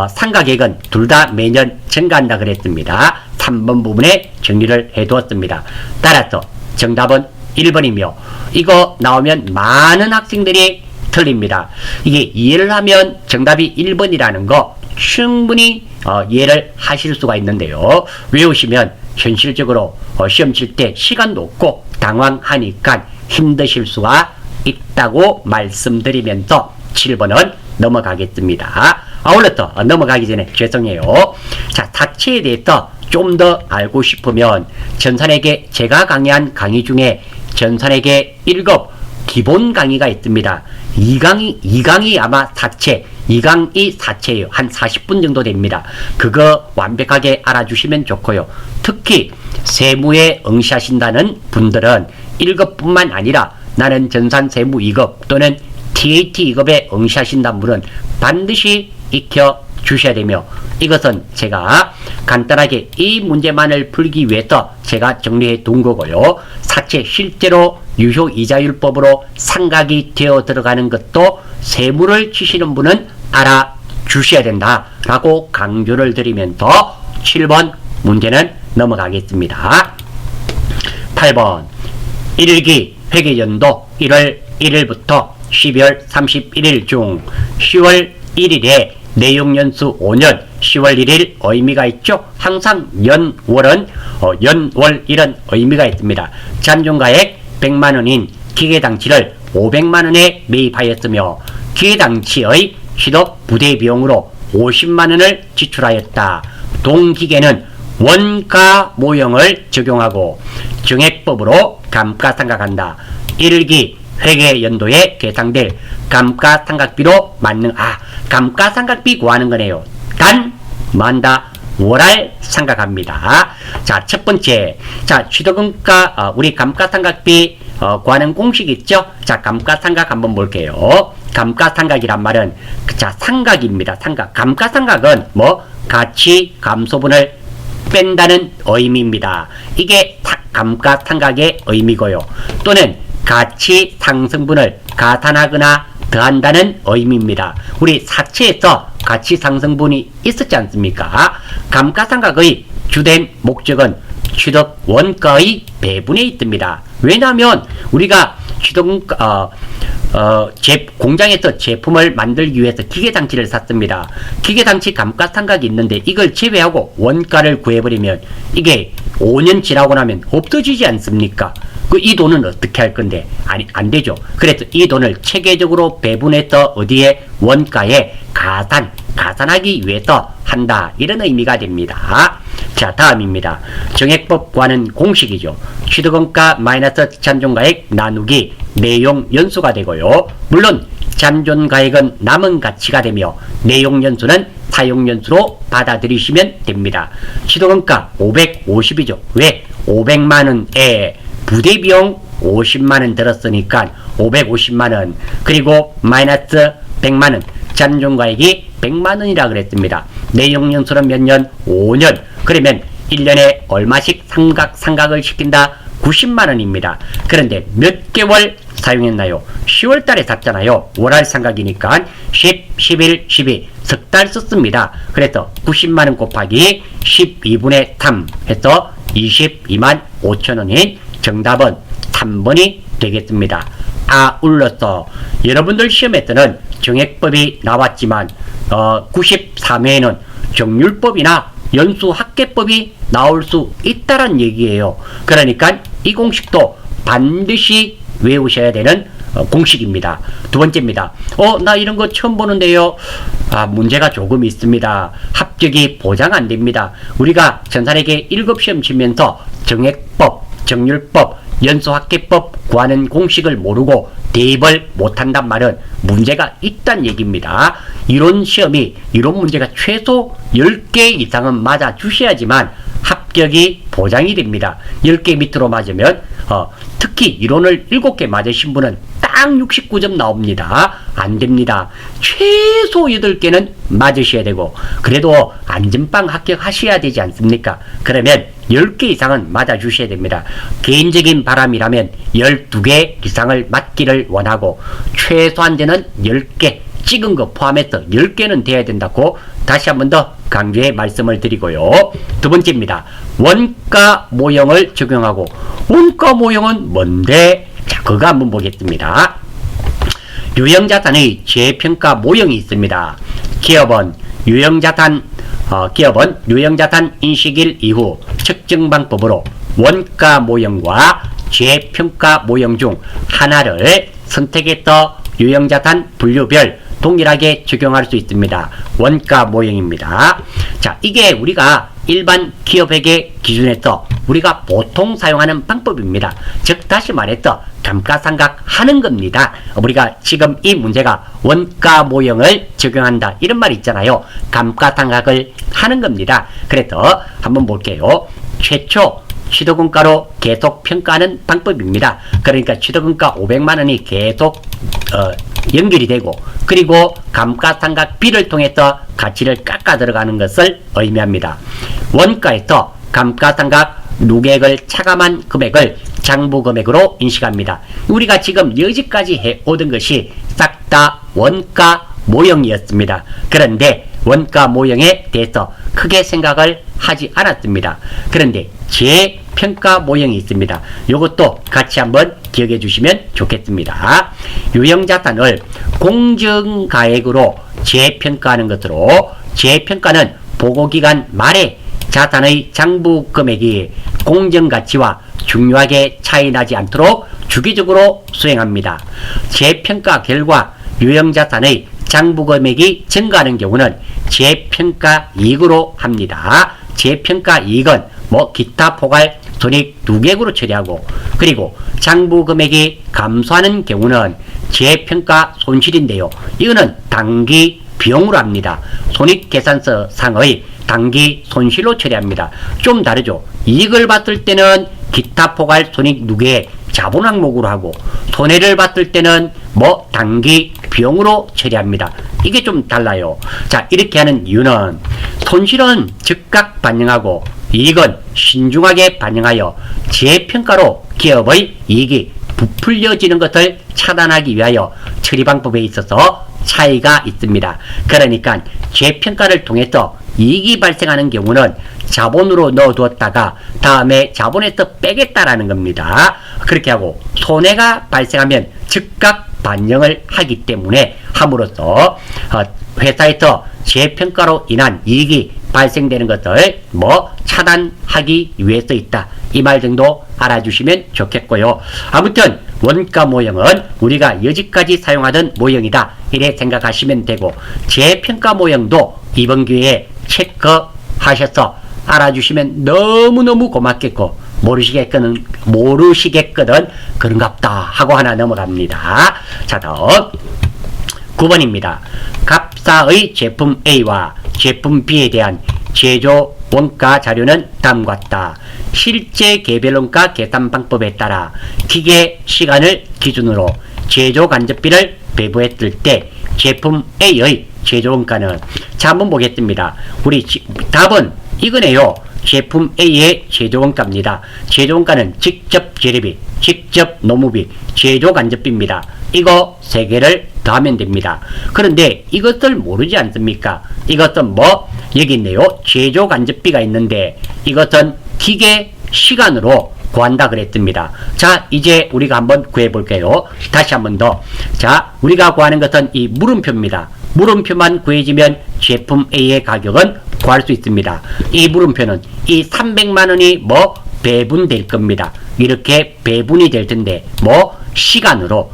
상가액은 둘 다 매년 증가한다 그랬습니다. 3번 부분에 정리를 해두었습니다. 따라서 정답은 1번이며, 이거 나오면 많은 학생들이 틀립니다. 이게 이해를 하면 정답이 1번이라는 거 충분히 이해를 하실 수가 있는데요. 외우시면 현실적으로 시험 칠 때 시간도 없고 당황하니까 힘드실 수가 있다고 말씀드리면서 7번은 넘어가겠습니다. 아울러 넘어가기 전에 죄송해요. 자, 삭체에 대해서 좀 더 알고 싶으면 전산회계 제가 강의한 강의 중에 전산회계 1급 기본 강의가 있습니다. 2강이 아마 삭체, 2강이 삭체예요. 한 40분 정도 됩니다. 그거 완벽하게 알아주시면 좋고요. 특히 세무에 응시하신다는 분들은 1급뿐만 아니라 나는 전산 세무 2급 또는 TAT 2급에 응시하신다는 분은 반드시 익혀 주셔야 되며, 이것은 제가 간단하게 이 문제만을 풀기 위해서 제가 정리해 둔 거고요. 사채 실제로 유효이자율법으로 상각이 되어 들어가는 것도 세무를 치시는 분은 알아주셔야 된다라고 강조를 드리면서 7번 문제는 넘어가겠습니다. 8번 1일기 회계연도 1월 1일부터 12월 31일 중 10월 1일에 내용연수 5년 10월 1일 의미가 있죠. 항상 연월은 연월일은 의미가 있습니다. 잔존가액 100만원인 기계장치를 500만원에 매입하였으며 기계장치의 취득 부대 비용으로 50만원을 지출하였다. 동기계는 원가 모형을 적용하고 정액법으로 감가상각한다. 1일기 회계연도에 계상될 감가상각비로 맞는 감가상각비 구하는 거네요. 단 만다 월할 상각합니다. 자, 첫 번째, 자, 취득원가 우리 감가상각비 구하는 공식 있죠? 자, 감가상각 한번 볼게요. 감가상각이란 말은 자, 상각입니다. 상각. 감가상각은 뭐 가치 감소분을 뺀다는 의미입니다. 이게 감가상각의 의미고요. 또는 가치 상승분을 가산하거나 더한다는 의미입니다. 우리 사채에서 가치 상승분이 있었지 않습니까? 감가상각의 주된 목적은 취득 원가의 배분에 있습니다. 왜냐하면 우리가 공장에서 제품을 만들기 위해서 기계장치를 샀습니다. 기계장치 감가상각이 있는데 이걸 제외하고 원가를 구해버리면 이게 5년 지나고 나면 없어지지 않습니까? 이 돈은 어떻게 할 건데? 안 되죠. 그래서 이 돈을 체계적으로 배분해서 어디에 원가에 가산하기 위해서 한다. 이런 의미가 됩니다. 자, 다음입니다. 정액법과는 공식이죠. 취득원가 마이너스 잔존가액 나누기 내용 연수가 되고요. 물론 잔존가액은 남은 가치가 되며 내용 연수는 사용 연수로 받아들이시면 됩니다. 취득원가 550이죠. 왜? 500만원에 부대비용 50만원 들었으니까 550만원, 그리고 마이너스 100만원, 잔존가액이 100만원이라 그랬습니다. 내용연수는 몇 년? 5년. 그러면 1년에 얼마씩 상각을 시킨다? 90만원입니다. 그런데 몇 개월 사용했나요? 10월 달에 샀잖아요. 월할 상각이니까 10, 11, 12 석 달 썼습니다. 그래서 90만원 곱하기 12분의 3 해서 22만 5천원인 정답은 3번이 되겠습니다. 아울러서 여러분들 시험에서는 정액법이 나왔지만 93회에는 정률법이나 연수합계법이 나올 수 있다는 얘기예요. 그러니까 이 공식도 반드시 외우셔야 되는 공식입니다. 두 번째입니다. 나 이런 거 처음 보는데요. 문제가 조금 있습니다. 합격이 보장 안 됩니다. 우리가 전산회계 1급 시험 치면서 정액법, 정률법, 연수합계법 구하는 공식을 모르고 대입을 못한단 말은 문제가 있단 얘기입니다. 이론 시험이 이론 문제가 최소 10개 이상은 맞아 주셔야지만 합격이 보장이 됩니다. 10개 밑으로 맞으면 특히 이론을 7개 맞으신 분은 딱 69점 나옵니다. 안 됩니다. 최소 8개는 맞으셔야 되고, 그래도 안전빵 합격하셔야 되지 않습니까? 그러면 10개 이상은 맞아주셔야 됩니다. 개인적인 바람이라면 12개 이상을 맞기를 원하고, 최소한제는 10개, 찍은 거 포함해서 10개는 돼야 된다고 다시 한 번 더 강조해 말씀을 드리고요. 두 번째입니다. 원가 모형을 적용하고, 원가 모형은 뭔데? 자, 그거 한번 보겠습니다. 유형자산의 재평가 모형이 있습니다. 기업은 유형자산 인식일 이후 측정 방법으로 원가 모형과 재평가 모형 중 하나를 선택해서 유형자산 분류별 동일하게 적용할 수 있습니다. 원가 모형입니다. 자, 이게 우리가 일반 기업회계 기준에서 우리가 보통 사용하는 방법입니다. 즉 다시 말해서 감가상각 하는 겁니다. 우리가 지금 이 문제가 원가 모형을 적용한다 이런 말 있잖아요. 감가상각을 하는 겁니다. 그래서 한번 볼게요. 최초 취득원가로 계속 평가하는 방법입니다. 그러니까 취득원가 500만원이 계속 연결이 되고, 그리고 감가상각비를 통해서 가치를 깎아 들어가는 것을 의미합니다. 원가에서 감가상각 누계액을 차감한 금액을 장부금액으로 인식합니다. 우리가 지금 여기까지 해오던 것이 싹 다 원가 모형이었습니다. 그런데 원가 모형에 대해서 크게 생각을 하지 않았습니다. 그런데 재평가 모형이 있습니다. 이것도 같이 한번 기억해 주시면 좋겠습니다. 유형자산을 공정가액으로 재평가하는 것으로, 재평가는 보고기간 말에 자산의 장부금액이 공정가치와 중요하게 차이나지 않도록 주기적으로 수행합니다. 재평가 결과 유형자산의 장부금액이 증가하는 경우는 재평가이익으로 합니다. 재평가이익은 기타 포괄 손익 누계액으로 처리하고, 그리고 장부금액이 감소하는 경우는 재평가 손실인데요. 이거는 당기 비용으로 합니다. 손익계산서 상의 당기 손실로 처리합니다. 좀 다르죠. 이익을 봤을 때는 기타 포괄 손익 누계액 자본 항목으로 하고, 손해를 봤을 때는 당기 비용으로 처리합니다. 이게 좀 달라요. 자, 이렇게 하는 이유는 손실은 즉각 반영하고 이익은 신중하게 반영하여 재평가로 기업의 이익이 부풀려지는 것을 차단하기 위하여 처리 방법에 있어서 차이가 있습니다. 그러니까 재평가를 통해서 이익이 발생하는 경우는 자본으로 넣어두었다가 다음에 자본에서 빼겠다라는 겁니다. 그렇게 하고, 손해가 발생하면 즉각 반영을 하기 때문에 함으로써 회사에서 재평가로 인한 이익이 발생되는 것을 차단하기 위해서 있다. 이 말 정도 알아주시면 좋겠고요. 아무튼 원가 모형은 우리가 여지까지 사용하던 모형이다, 이래 생각하시면 되고, 재평가 모형도 이번 기회에 체크하셔서 알아주시면 너무너무 고맙겠고, 모르시겠거든 그런갑다 하고 하나 넘어갑니다. 자, 다음 9번입니다. 갑사의 제품 A와 제품 B에 대한 제조 원가 자료는 다음과 같다. 실제 개별원가 계산 방법에 따라 기계 시간을 기준으로 제조 간접비를 배부했을 때 제품 A의 제조 원가는, 자, 한번 보겠습니다. 우리 답은 이거네요. 제품 A의 제조 원가입니다. 제조 원가는 직접 재료비, 직접 노무비, 제조 간접비입니다. 이거 세 개를 더하면 됩니다. 그런데 이것을 모르지 않습니까? 이것은 여기 있네요. 제조 간접비가 있는데 이것은 기계 시간으로 구한다 그랬습니다. 자, 이제 우리가 한번 구해 볼게요. 다시 한번 더. 자, 우리가 구하는 것은 이 물음표입니다. 물음표만 구해지면 제품 A의 가격은 구할 수 있습니다. 이 물음표는 이 300만원이 배분될 겁니다. 이렇게 배분이 될 텐데 시간으로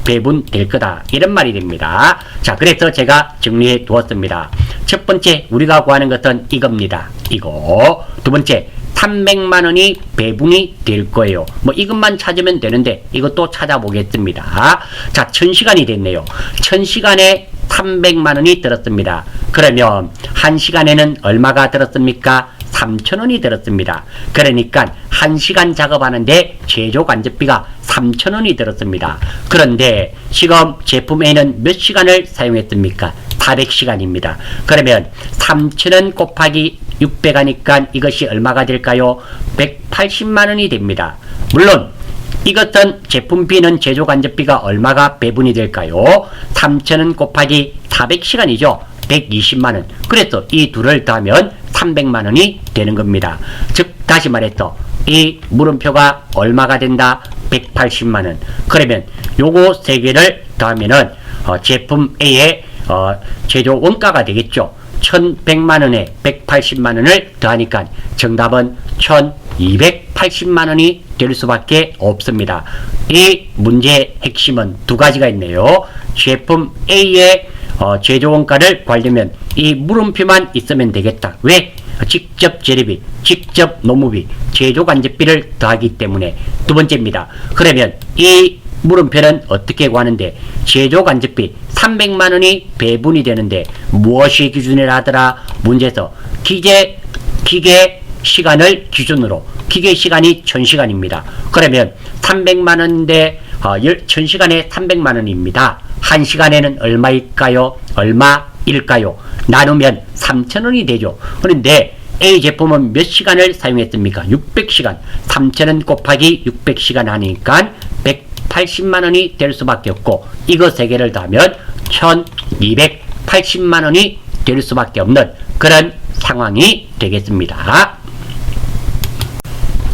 배분될 거다, 이런 말이 됩니다. 자, 그래서 제가 정리해 두었습니다. 첫 번째 우리가 구하는 것은 이겁니다. 이거. 두 번째 300만원이 배분이 될 거예요. 이것만 찾으면 되는데 이것도 찾아보겠습니다. 자, 1000시간이 됐네요. 1000시간에 300만원이 들었습니다. 그러면 1시간에는 얼마가 들었습니까? 3,000원이 들었습니다. 그러니까 1시간 작업하는데 제조 간접비가 3,000원이 들었습니다. 그런데 지금 제품 A는 몇 시간을 사용했습니까? 400시간입니다. 그러면 3,000원 곱하기 600 하니까 이것이 얼마가 될까요? 180만원이 됩니다. 물론 이것은 제품 B는 제조 간접비가 얼마가 배분이 될까요? 3,000원 곱하기 400시간이죠. 120만원. 그래서 이 둘을 더하면 300만원이 되는 겁니다. 즉 다시 말해서 이 물음표가 얼마가 된다? 180만원. 그러면 요거 세 개를 더하면은 제품 A의 제조 원가가 되겠죠. 1100만원에 180만원을 더하니까 정답은 280만 원이 될 수밖에 없습니다. 이 문제의 핵심은 두 가지가 있네요. 제품 A의 제조 원가를 구하려면 이 물음표만 있으면 되겠다. 왜? 직접 재료비, 직접 노무비, 제조 간접비를 더하기 때문에. 두 번째입니다. 그러면 이 물음표는 어떻게 구하는데, 제조 간접비 300만 원이 배분이 되는데 무엇이 기준이라 하더라? 문제에서 기계 시간을 기준으로, 기계 시간이 1000시간입니다. 그러면 300만 원인데 1000시간에 300만 원입니다. 1시간에는 얼마일까요? 나누면 3000원이 되죠. 그런데 A 제품은 몇 시간을 사용했습니까? 600시간. 3000원 곱하기 600시간 하니까 180만 원이 될 수밖에 없고, 이거 세 개를 더하면 1280만 원이 될 수밖에 없는 그런 상황이 되겠습니다.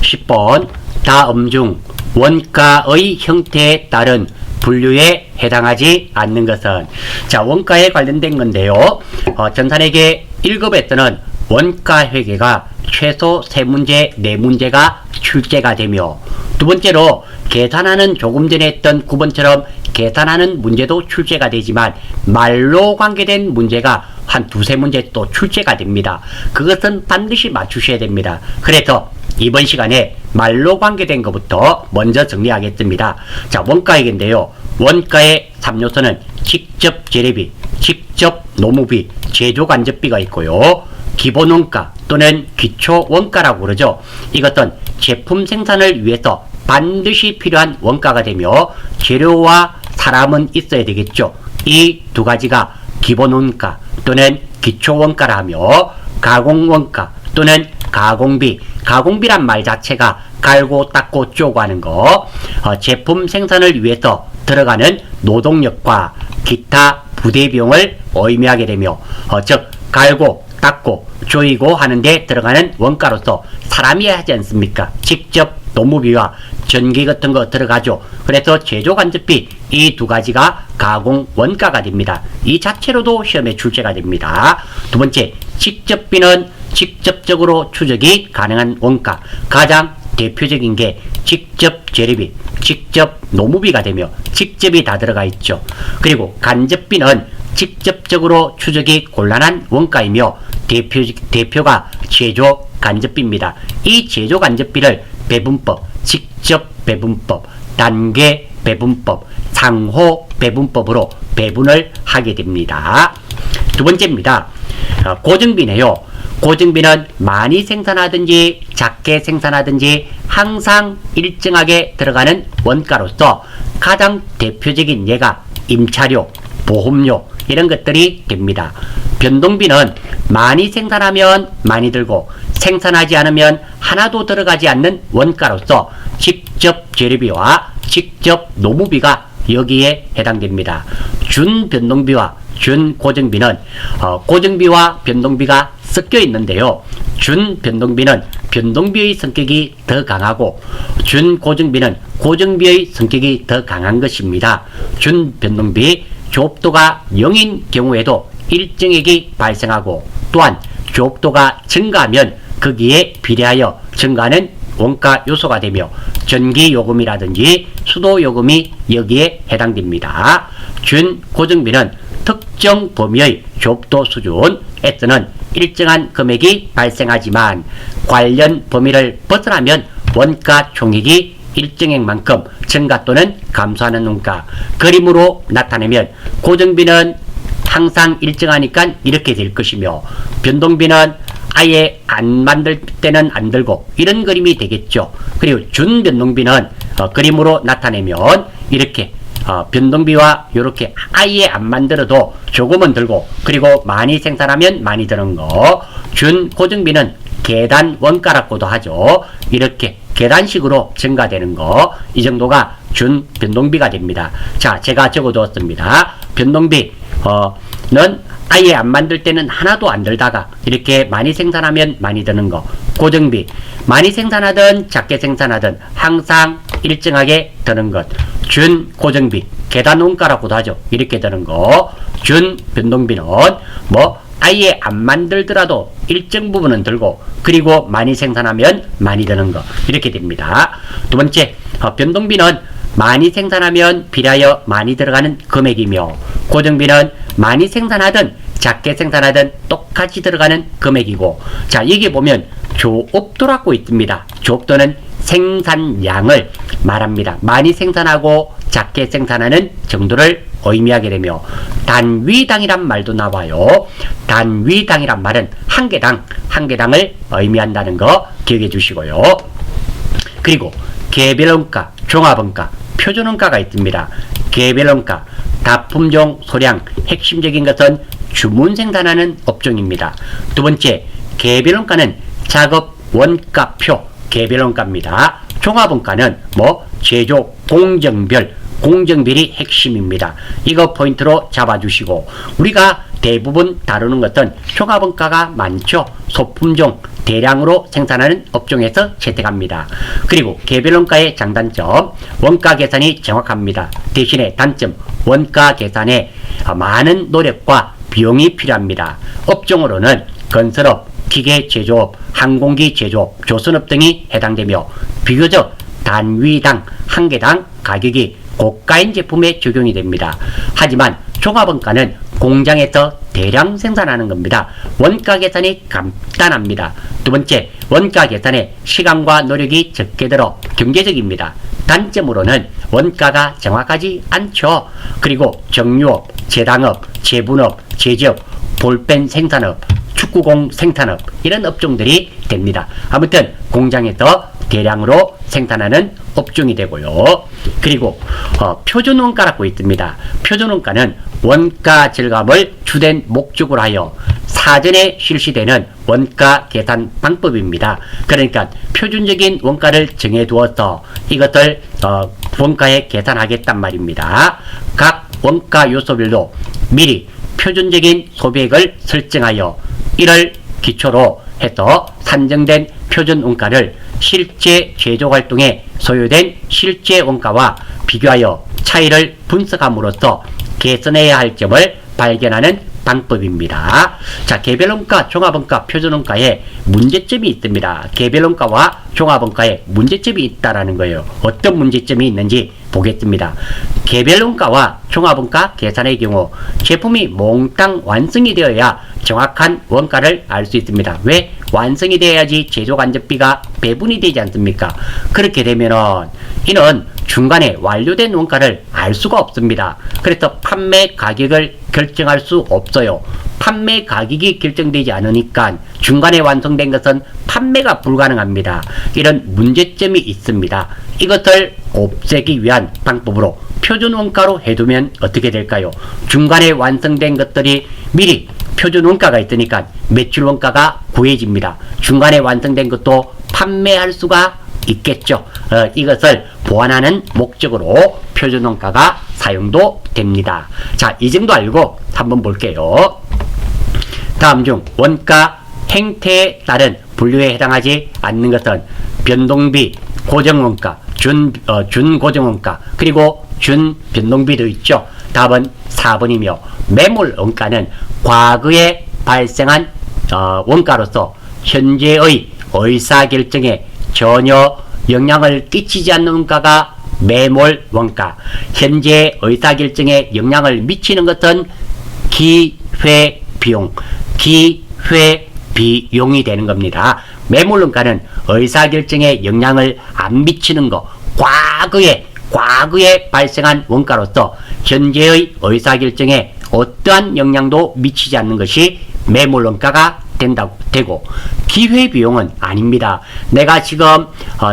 10번 다음 중 원가의 형태에 따른 분류에 해당하지 않는 것은, 자, 원가에 관련된 건데요. 전산회계 1급에서는 원가 회계가 최소 3문제, 4문제가 출제가 되며, 두 번째로 계산하는, 조금 전에 했던 9번처럼 계산하는 문제도 출제가 되지만 말로 관계된 문제가 한 2-3문제 또 출제가 됩니다. 그것은 반드시 맞추셔야 됩니다. 그래서 이번 시간에 말로 관계된 것부터 먼저 정리하겠습니다. 자, 원가액인데요. 원가의 3요소는 직접 재료비, 직접 노무비, 제조 간접비가 있고요. 기본 원가 또는 기초 원가라고 그러죠. 이것은 제품 생산을 위해서 반드시 필요한 원가가 되며, 재료와 사람은 있어야 되겠죠. 이 두 가지가 기본 원가 또는 기초 원가라 하며, 가공 원가 또는 가공비, 가공비란 말 자체가 갈고 닦고 쪼고 하는 거, 제품 생산을 위해서 들어가는 노동력과 기타 부대 비용을 의미하게 되며, 즉 갈고 닦고 조이고 하는데 들어가는 원가로서 사람이 하지 않습니까? 직접 노무비와 전기 같은 거 들어가죠. 그래서 제조 간접비, 이 두 가지가 가공 원가가 됩니다. 이 자체로도 시험에 출제가 됩니다. 두 번째, 직접비는 직접적으로 추적이 가능한 원가. 가장 대표적인 게 직접 재료비, 직접 노무비가 되며 직접이 다 들어가 있죠. 그리고 간접비는 직접적으로 추적이 곤란한 원가이며 대표가 제조 간접비입니다. 이 제조 간접비를 배분법, 직접 배분법, 단계 배분법, 상호 배분법으로 배분을 하게 됩니다. 두 번째입니다. 고정비네요. 고정비는 많이 생산하든지 작게 생산하든지 항상 일정하게 들어가는 원가로서 가장 대표적인 예가 임차료, 보험료 이런 것들이 됩니다. 변동비는 많이 생산하면 많이 들고 생산하지 않으면 하나도 들어가지 않는 원가로서 직접 재료비와 직접 노무비가 여기에 해당됩니다. 준변동비와 준고정비는 고정비와 변동비가 섞여 있는데요. 준변동비는 변동비의 성격이 더 강하고 준고정비는 고정비의 성격이 더 강한 것입니다. 준변동비, 조업도가 0인 경우에도 일정액이 발생하고, 또한 조업도가 증가하면 거기에 비례하여 증가하는 원가 요소가 되며 전기요금이라든지 수도요금이 여기에 해당됩니다. 준고정비는 특정 범위의 조업도 수준에서는 일정한 금액이 발생하지만 관련 범위를 벗어나면 원가 총액이 일정액만큼 증가 또는 감소하는 원가. 그림으로 나타내면 고정비는 항상 일정하니까 이렇게 될 것이며, 변동비는 아예 안 만들 때는 안 들고 이런 그림이 되겠죠. 그리고 준변동비는 그림으로 나타내면 이렇게 변동비와 이렇게 아예 안 만들어도 조금은 들고, 그리고 많이 생산하면 많이 드는 거. 준고정비는 계단 원가라고도 하죠. 이렇게 계단식으로 증가되는 거, 이 정도가 준변동비가 됩니다. 자, 제가 적어두었습니다. 변동비는 아예 안 만들 때는 하나도 안 들다가 이렇게 많이 생산하면 많이 드는 거. 고정비, 많이 생산하든 작게 생산하든 항상 일정하게 드는 것. 준고정비, 계단 원가라고도 하죠. 이렇게 드는 거. 준변동비는 아예 안 만들더라도 일정 부분은 들고, 그리고 많이 생산하면 많이 드는 거, 이렇게 됩니다. 두 번째, 변동비는 많이 생산하면 비례하여 많이 들어가는 금액이며, 고정비는 많이 생산하든 작게 생산하든 똑같이 들어가는 금액이고, 자, 여기 보면 조업도라고 있습니다. 조업도는 생산량을 말합니다. 많이 생산하고 작게 생산하는 정도를 의미하게 되며, 단위당이란 말도 나와요. 단위당이란 말은 한 개당을 의미한다는 거 기억해 주시고요. 그리고 개별원가, 종합원가, 표준원가가 있습니다. 개별원가, 다품종, 소량, 핵심적인 것은 주문 생산하는 업종입니다. 두 번째, 개별원가는 작업 원가표, 개별원가입니다. 종합원가는 제조 공정비율이 핵심입니다. 이거 포인트로 잡아주시고, 우리가 대부분 다루는 것은 종합원가가 많죠. 소품종, 대량으로 생산하는 업종에서 채택합니다. 그리고 개별원가의 장단점, 원가 계산이 정확합니다. 대신에 단점, 원가 계산에 많은 노력과 비용이 필요합니다. 업종으로는 건설업, 기계 제조업, 항공기 제조업, 조선업 등이 해당되며, 비교적 단위당, 한 개당 가격이 고가인 제품에 적용이 됩니다. 하지만 종합원가는 공장에서 대량 생산하는 겁니다. 원가 계산이 간단합니다. 두 번째, 원가 계산에 시간과 노력이 적게 들어 경제적입니다. 단점으로는 원가가 정확하지 않죠. 그리고 정유업, 제당업, 제분업, 제지업, 볼펜 생산업, 축구공 생산업, 이런 업종들이 됩니다. 아무튼 공장에서 대량으로 생산하는 업종이 되고요. 그리고 표준원가라고 있습니다. 표준원가는 원가 절감을 주된 목적으로 하여 사전에 실시되는 원가 계산 방법입니다. 그러니까 표준적인 원가를 정해두어서 이것을 원가에 계산하겠단 말입니다. 각 원가 요소별로 미리 표준적인 소비액을 설정하여 이를 기초로 해서 산정된 표준 원가를 실제 제조 활동에 소요된 실제 원가와 비교하여 차이를 분석함으로써 개선해야 할 점을 발견하는 방법입니다. 자, 개별원가, 종합원가, 표준원가에 문제점이 있습니다. 개별원가와 종합원가에 문제점이 있다라는 거예요. 어떤 문제점이 있는지 보겠습니다. 개별원가와 종합원가 계산의 경우 제품이 몽땅 완성이 되어야 정확한 원가를 알 수 있습니다. 왜? 완성이 되어야지 제조간접비가 배분이 되지 않습니까? 그렇게 되면은 이는 중간에 완료된 원가를 알 수가 없습니다. 그래서 판매 가격을 결정할 수 없어요. 판매 가격이 결정되지 않으니까 중간에 완성된 것은 판매가 불가능합니다. 이런 문제점이 있습니다. 이것을 없애기 위한 방법으로 표준원가로 해두면 어떻게 될까요? 중간에 완성된 것들이 미리 표준원가가 있으니까 매출원가가 구해집니다. 중간에 완성된 것도 판매할 수가 있겠죠. 이것을 보완하는 목적으로 표준원가가 사용도 됩니다. 자, 이 정도 알고 한번 볼게요. 다음 중 원가 행태에 따른 분류에 해당하지 않는 것은 변동비, 고정원가, 준고정원가, 그리고 준변동비도 있죠. 답은 4번이며 매몰원가는 과거에 발생한 원가로서 현재의 의사결정에 전혀 영향을 끼치지 않는 원가가 매몰원가, 현재 의사결정에 영향을 미치는 것은 기회비용이 되는 겁니다. 매몰원가는 의사결정에 영향을 안 미치는 것, 과거에 발생한 원가로서 현재의 의사결정에 어떠한 영향도 미치지 않는 것이 매몰원가가 되고, 기회비용은 아닙니다. 내가 지금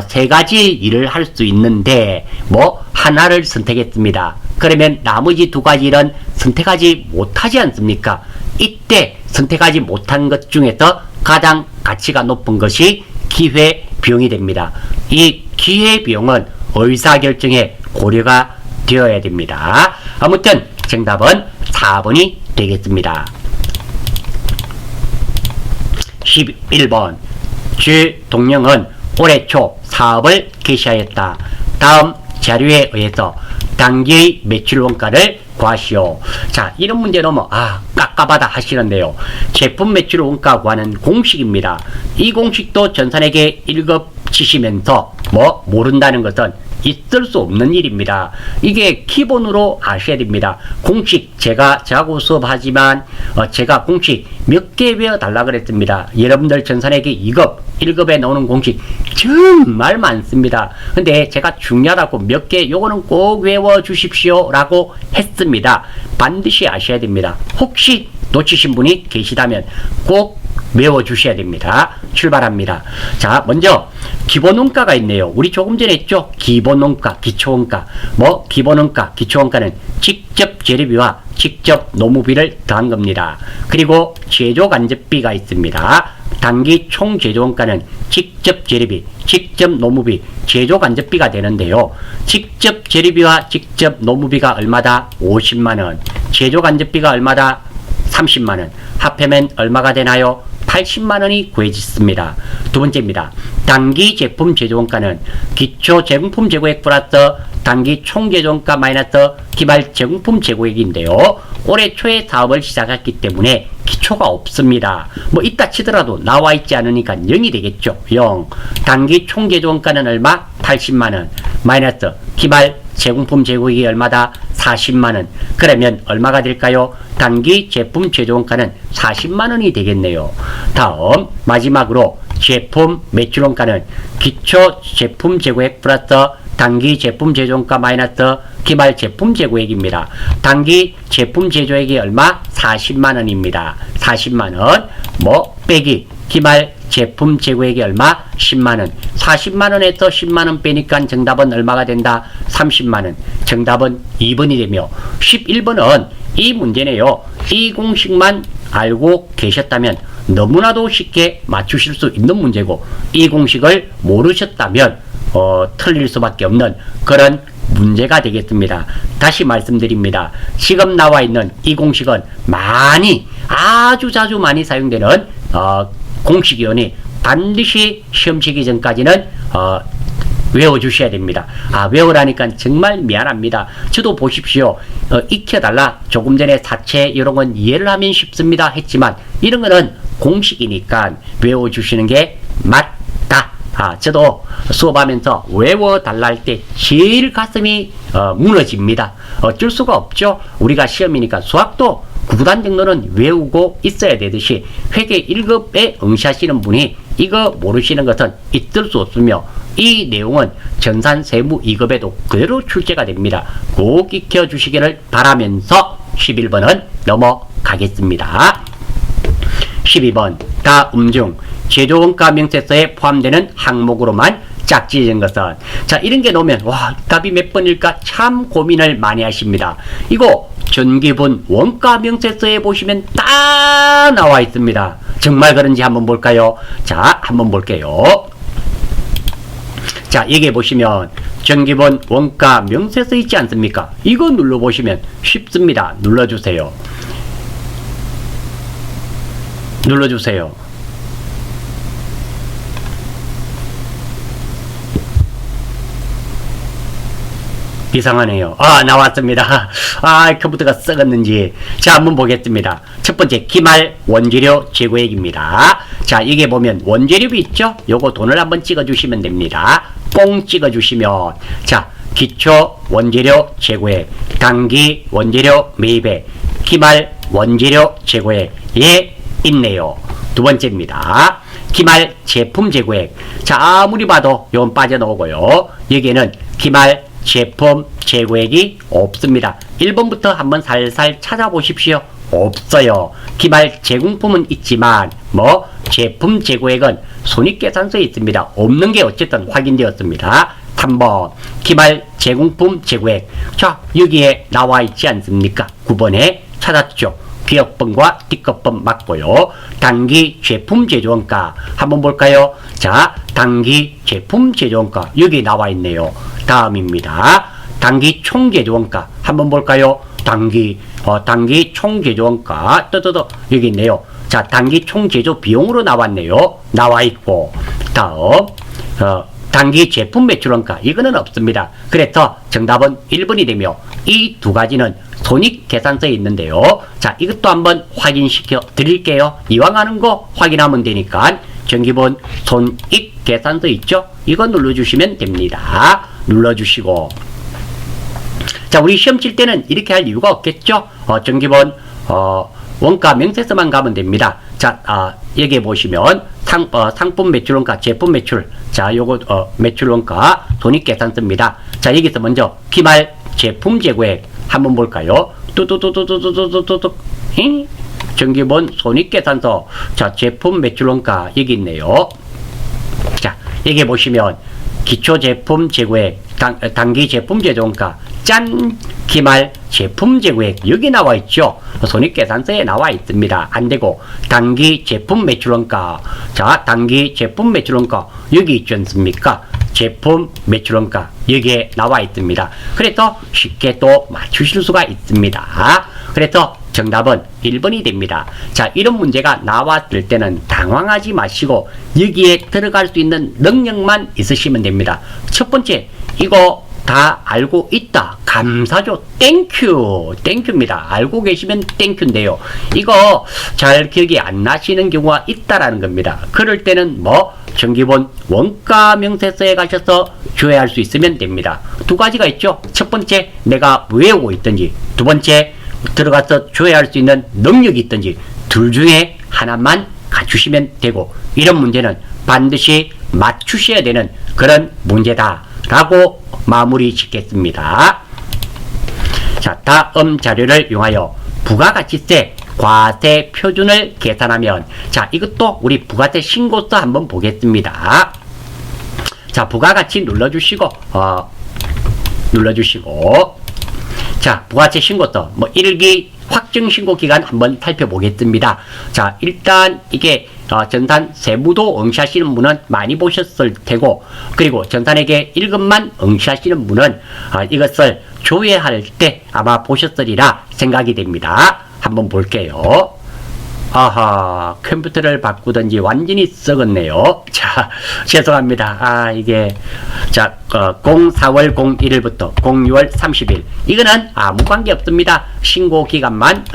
세 가지 일을 할 수 있는데 하나를 선택했습니다. 그러면 나머지 두 가지 일은 선택하지 못하지 않습니까? 이때 선택하지 못한 것 중에서 가장 가치가 높은 것이 기회비용이 됩니다. 이 기회비용은 의사결정에 고려가 되어야 됩니다. 아무튼 정답은 4번이 되겠습니다. 11번 주동영은 올해 초 사업을 개시하였다. 다음 자료에 의해서 당기의 매출원가를 구하시오. 자, 이런 문제 너무 깝깝하다 하시는데요. 제품 매출 원가 구하는 공식입니다. 이 공식도 전산회계 1급 치시면서 모른다는 것은 있을 수 없는 일입니다. 이게 기본으로 아셔야 됩니다. 공식 저하고 수업하지만 제가 공식 몇 개 외워달라 그랬습니다. 여러분들 전산회계 2급 1급에 나오는 공식 정말 많습니다. 근데 제가 중요하다고 몇 개 요거는 꼭 외워 주십시오 라고 했습니다. 반드시 아셔야 됩니다. 혹시 놓치신 분이 계시다면 꼭 외워주셔야 됩니다. 출발합니다. 자, 먼저 기본원가가 있네요. 우리 조금 전에 했죠? 기본원가, 기초원가. 기본원가, 기초원가는 직접 재료비와 직접 노무비를 더한 겁니다. 그리고 제조간접비가 있습니다. 단기 총제조원가는 직접 재료비, 직접 노무비, 제조간접비가 되는데요. 직접 재료비와 직접 노무비가 얼마다? 50만원. 제조간접비가 얼마다? 30만원. 합하면 얼마가 되나요? 80만원이 구해졌습니다. 두 번째입니다. 단기 제품 제조원가는 기초 제공품 제고액 플러스 단기 총 제조원가 마이너스 기발 제공품 제고액인데요. 올해 초에 사업을 시작했기 때문에 기초가 없습니다. 있다 치더라도 나와 있지 않으니까 0이 되겠죠. 0. 단기 총 제조원가는 얼마? 80만원. 마이너스 기발 제공품 제고액이 얼마다? 40만원. 그러면 얼마가 될까요? 단기 제품 제조원가는 40만원이 되겠네요. 다음 마지막으로 제품 매출원가는 기초 제품 제고액 플러스 단기 제품 제조원가 마이너스 기말 제품 제고액입니다. 단기 제품 제조액이 얼마? 40만원입니다. 40만원 빼기 기말 제품 재고액이 얼마? 10만원. 40만원에서 10만원 빼니까 정답은 얼마가 된다? 30만원. 정답은 2번이 되며 11번은 이 문제네요. 이 공식만 알고 계셨다면 너무나도 쉽게 맞추실 수 있는 문제고, 이 공식을 모르셨다면 틀릴 수밖에 없는 그런 문제가 되겠습니다. 다시 말씀드립니다. 지금 나와 있는 이 공식은 아주 자주 많이 사용되는 공식이오니 반드시 시험 치기 전까지는 외워주셔야 됩니다. 외우라니까 정말 미안합니다. 저도 보십시오. 익혀달라. 조금 전에 사체 이런 건 이해를 하면 쉽습니다 했지만 이런 거는 공식이니까 외워주시는 게 맞다. 저도 수업하면서 외워달라 할 때 제일 가슴이 무너집니다. 어쩔 수가 없죠. 우리가 시험이니까 수학도 구구단 정도는 외우고 있어야 되듯이 회계 1급에 응시하시는 분이 이거 모르시는 것은 있을 수 없으며, 이 내용은 전산 세무 2급에도 그대로 출제가 됩니다. 꼭 익혀주시기를 바라면서 11번은 넘어가겠습니다. 12번 다음 중 제조원가 명세서에 포함되는 항목으로만 짝지어진 것은, 자, 이런 게 나오면 답이 몇 번일까 참 고민을 많이 하십니다. 이거 전기분 원가 명세서에 보시면 딱 나와 있습니다. 정말 그런지 한번 볼까요? 자, 한번 볼게요. 자, 여기 보시면 전기분 원가 명세서 있지 않습니까? 이거 눌러보시면 쉽습니다. 눌러주세요. 눌러주세요. 이상하네요. 나왔습니다. 컴퓨터가 썩었는지. 자, 한번 보겠습니다. 첫 번째, 기말 원재료 재고액입니다. 자, 이게 보면 원재료비 있죠? 요거 돈을 한번 찍어주시면 됩니다. 뽕 찍어주시면, 자, 기초 원재료 재고액, 단기 원재료 매입액, 기말 원재료 재고액에 있네요. 두 번째입니다. 기말 제품 재고액. 자, 아무리 봐도 이건 빠져나오고요. 여기에는 기말 제품 재고액이 없습니다. 1번부터 한번 살살 찾아보십시오. 없어요. 기말 제공품은 있지만 제품 재고액은 손익계산서에 있습니다. 없는 게 어쨌든 확인되었습니다. 3번 기말 제공품 재고액. 자, 여기에 나와 있지 않습니까? 9번에 찾았죠. 기업번과 뒷것번 맞고요. 단기 제품 제조원가 한번 볼까요? 자, 단기 제품 제조원가 여기 나와 있네요. 다음입니다. 단기 총제조원가 한번 볼까요? 단기 총제조원가 여기 있네요. 자, 단기 총제조 비용으로 나왔네요. 나와 있고, 다음 단기 제품 매출원가 이거는 없습니다. 그래서 정답은 1번이 되며, 이 두 가지는 손익계산서에 있는데요. 자, 이것도 한번 확인시켜 드릴게요. 이왕 하는 거 확인하면 되니까 정기본 손익계산서 있죠? 이거 눌러주시면 됩니다. 눌러주시고, 자, 우리 시험 칠 때는 이렇게 할 이유가 없겠죠? 정기본 원가 명세서만 가면 됩니다. 자, 여기에 보시면 상품 매출원가, 제품 매출. 자, 요거 매출원가 손익계산서입니다. 자, 여기서 먼저 기말 제품 재고액 한번 볼까요? 뚜뚜뚜뚜뚜뚜뚜뚜뚜 정기본 손익계산서. 자, 제품 매출원가 여기 있네요. 자, 여기 보시면 기초 제품 재고액, 단기 제품 제조원가, 짠! 기말 제품 재고액 여기 나와 있죠. 손익계산서에 나와 있습니다. 안 되고 단기 제품 매출원가. 자, 단기 제품 매출원가 여기 있지 않습니까? 제품 매출원가 여기에 나와 있습니다. 그래서 쉽게 또 맞추실 수가 있습니다. 그래서 정답은 1번이 됩니다. 자, 이런 문제가 나왔을 때는 당황하지 마시고 여기에 들어갈 수 있는 능력만 있으시면 됩니다. 첫 번째, 이거 다 알고 있다. 감사죠. 땡큐. 땡큐입니다. 알고 계시면 땡큐인데요. 이거 잘 기억이 안 나시는 경우가 있다라는 겁니다. 그럴 때는 뭐 정기본 원가 명세서에 가셔서 조회할 수 있으면 됩니다. 두 가지가 있죠. 첫 번째, 내가 외우고 있든지, 두 번째, 들어가서 조회할 수 있는 능력이 있든지, 둘 중에 하나만 갖추시면 되고, 이런 문제는 반드시 맞추셔야 되는 그런 문제다 라고 마무리 짓겠습니다. 자, 다음 자료를 이용하여 부가가치세 과세 표준을 계산하면, 자, 이것도 우리 부가세 신고서 한번 보겠습니다. 자, 부가가치 눌러주시고, 자, 부가세 신고서, 뭐, 1기 확정 신고 기간 한번 살펴보겠습니다. 자, 일단 이게 전산 세무도 응시하시는 분은 많이 보셨을 테고, 그리고 전산에게 1급만 응시하시는 분은 이것을 조회할 때 아마 보셨으리라 생각이 됩니다. 한번 볼게요. 아하, 컴퓨터를 바꾸든지 완전히 썩었네요. 자, 죄송합니다. 이게, 자, 04월 01일부터 06월 30일. 이거는 아무 관계 없습니다. 신고 기간만,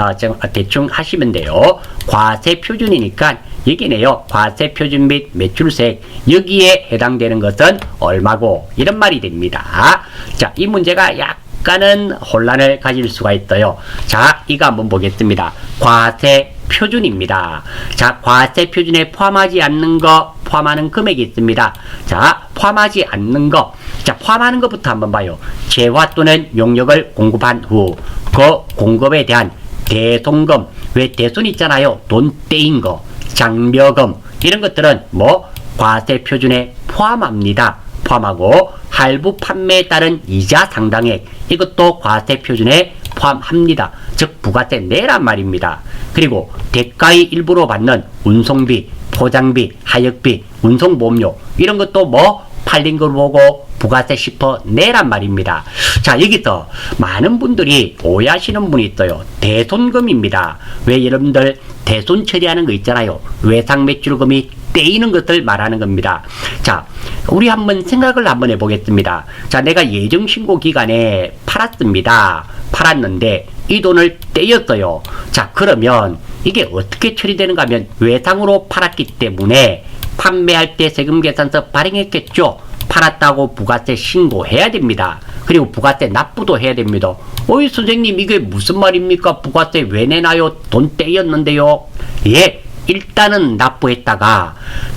대충 하시면 돼요. 과세 표준이니까, 여기네요. 과세 표준 및 매출세액. 여기에 해당되는 것은 얼마고, 이런 말이 됩니다. 자, 이 문제가 약간은 혼란을 가질 수가 있어요. 자, 이거 한번 보겠습니다. 과세 표준입니다. 자, 과세 표준에 포함하지 않는 거, 포함하는 금액이 있습니다. 자, 포함하지 않는 거. 자, 포함하는 것부터 한번 봐요. 재화 또는 용역을 공급한 후, 그 공급에 대한 대손금. 왜 대손 있잖아요. 돈 떼인 거. 장려금. 이런 것들은 뭐, 과세 표준에 포함합니다. 포함하고, 할부 판매에 따른 이자 상당액. 이것도 과세 표준에 포함합니다. 즉 부가세 내란 말입니다. 그리고 대가의 일부로 받는 운송비, 포장비, 하역비, 운송보험료 이런 것도 뭐 팔린 걸 보고 부가세 10% 내란 말입니다. 자, 여기서 많은 분들이 오해하시는 분이 있어요. 대손금입니다. 왜 여러분들 대손 처리하는 거 있잖아요. 외상매출금이 떼이는 것을 말하는 겁니다. 자, 우리 한번 생각을 한번 해보겠습니다. 자, 내가 예정신고 기간에 팔았습니다. 팔았는데 이 돈을 떼였어요. 자, 그러면 이게 어떻게 처리되는가 하면 외상으로 팔았기 때문에 판매할 때 세금계산서 발행했겠죠. 팔았다고 부가세 신고해야 됩니다. 그리고 부가세 납부도 해야 됩니다. 어이 선생님, 이게 무슨 말입니까? 부가세 왜 내나요? 돈 떼였는데요. 예, 일단은 납부했다가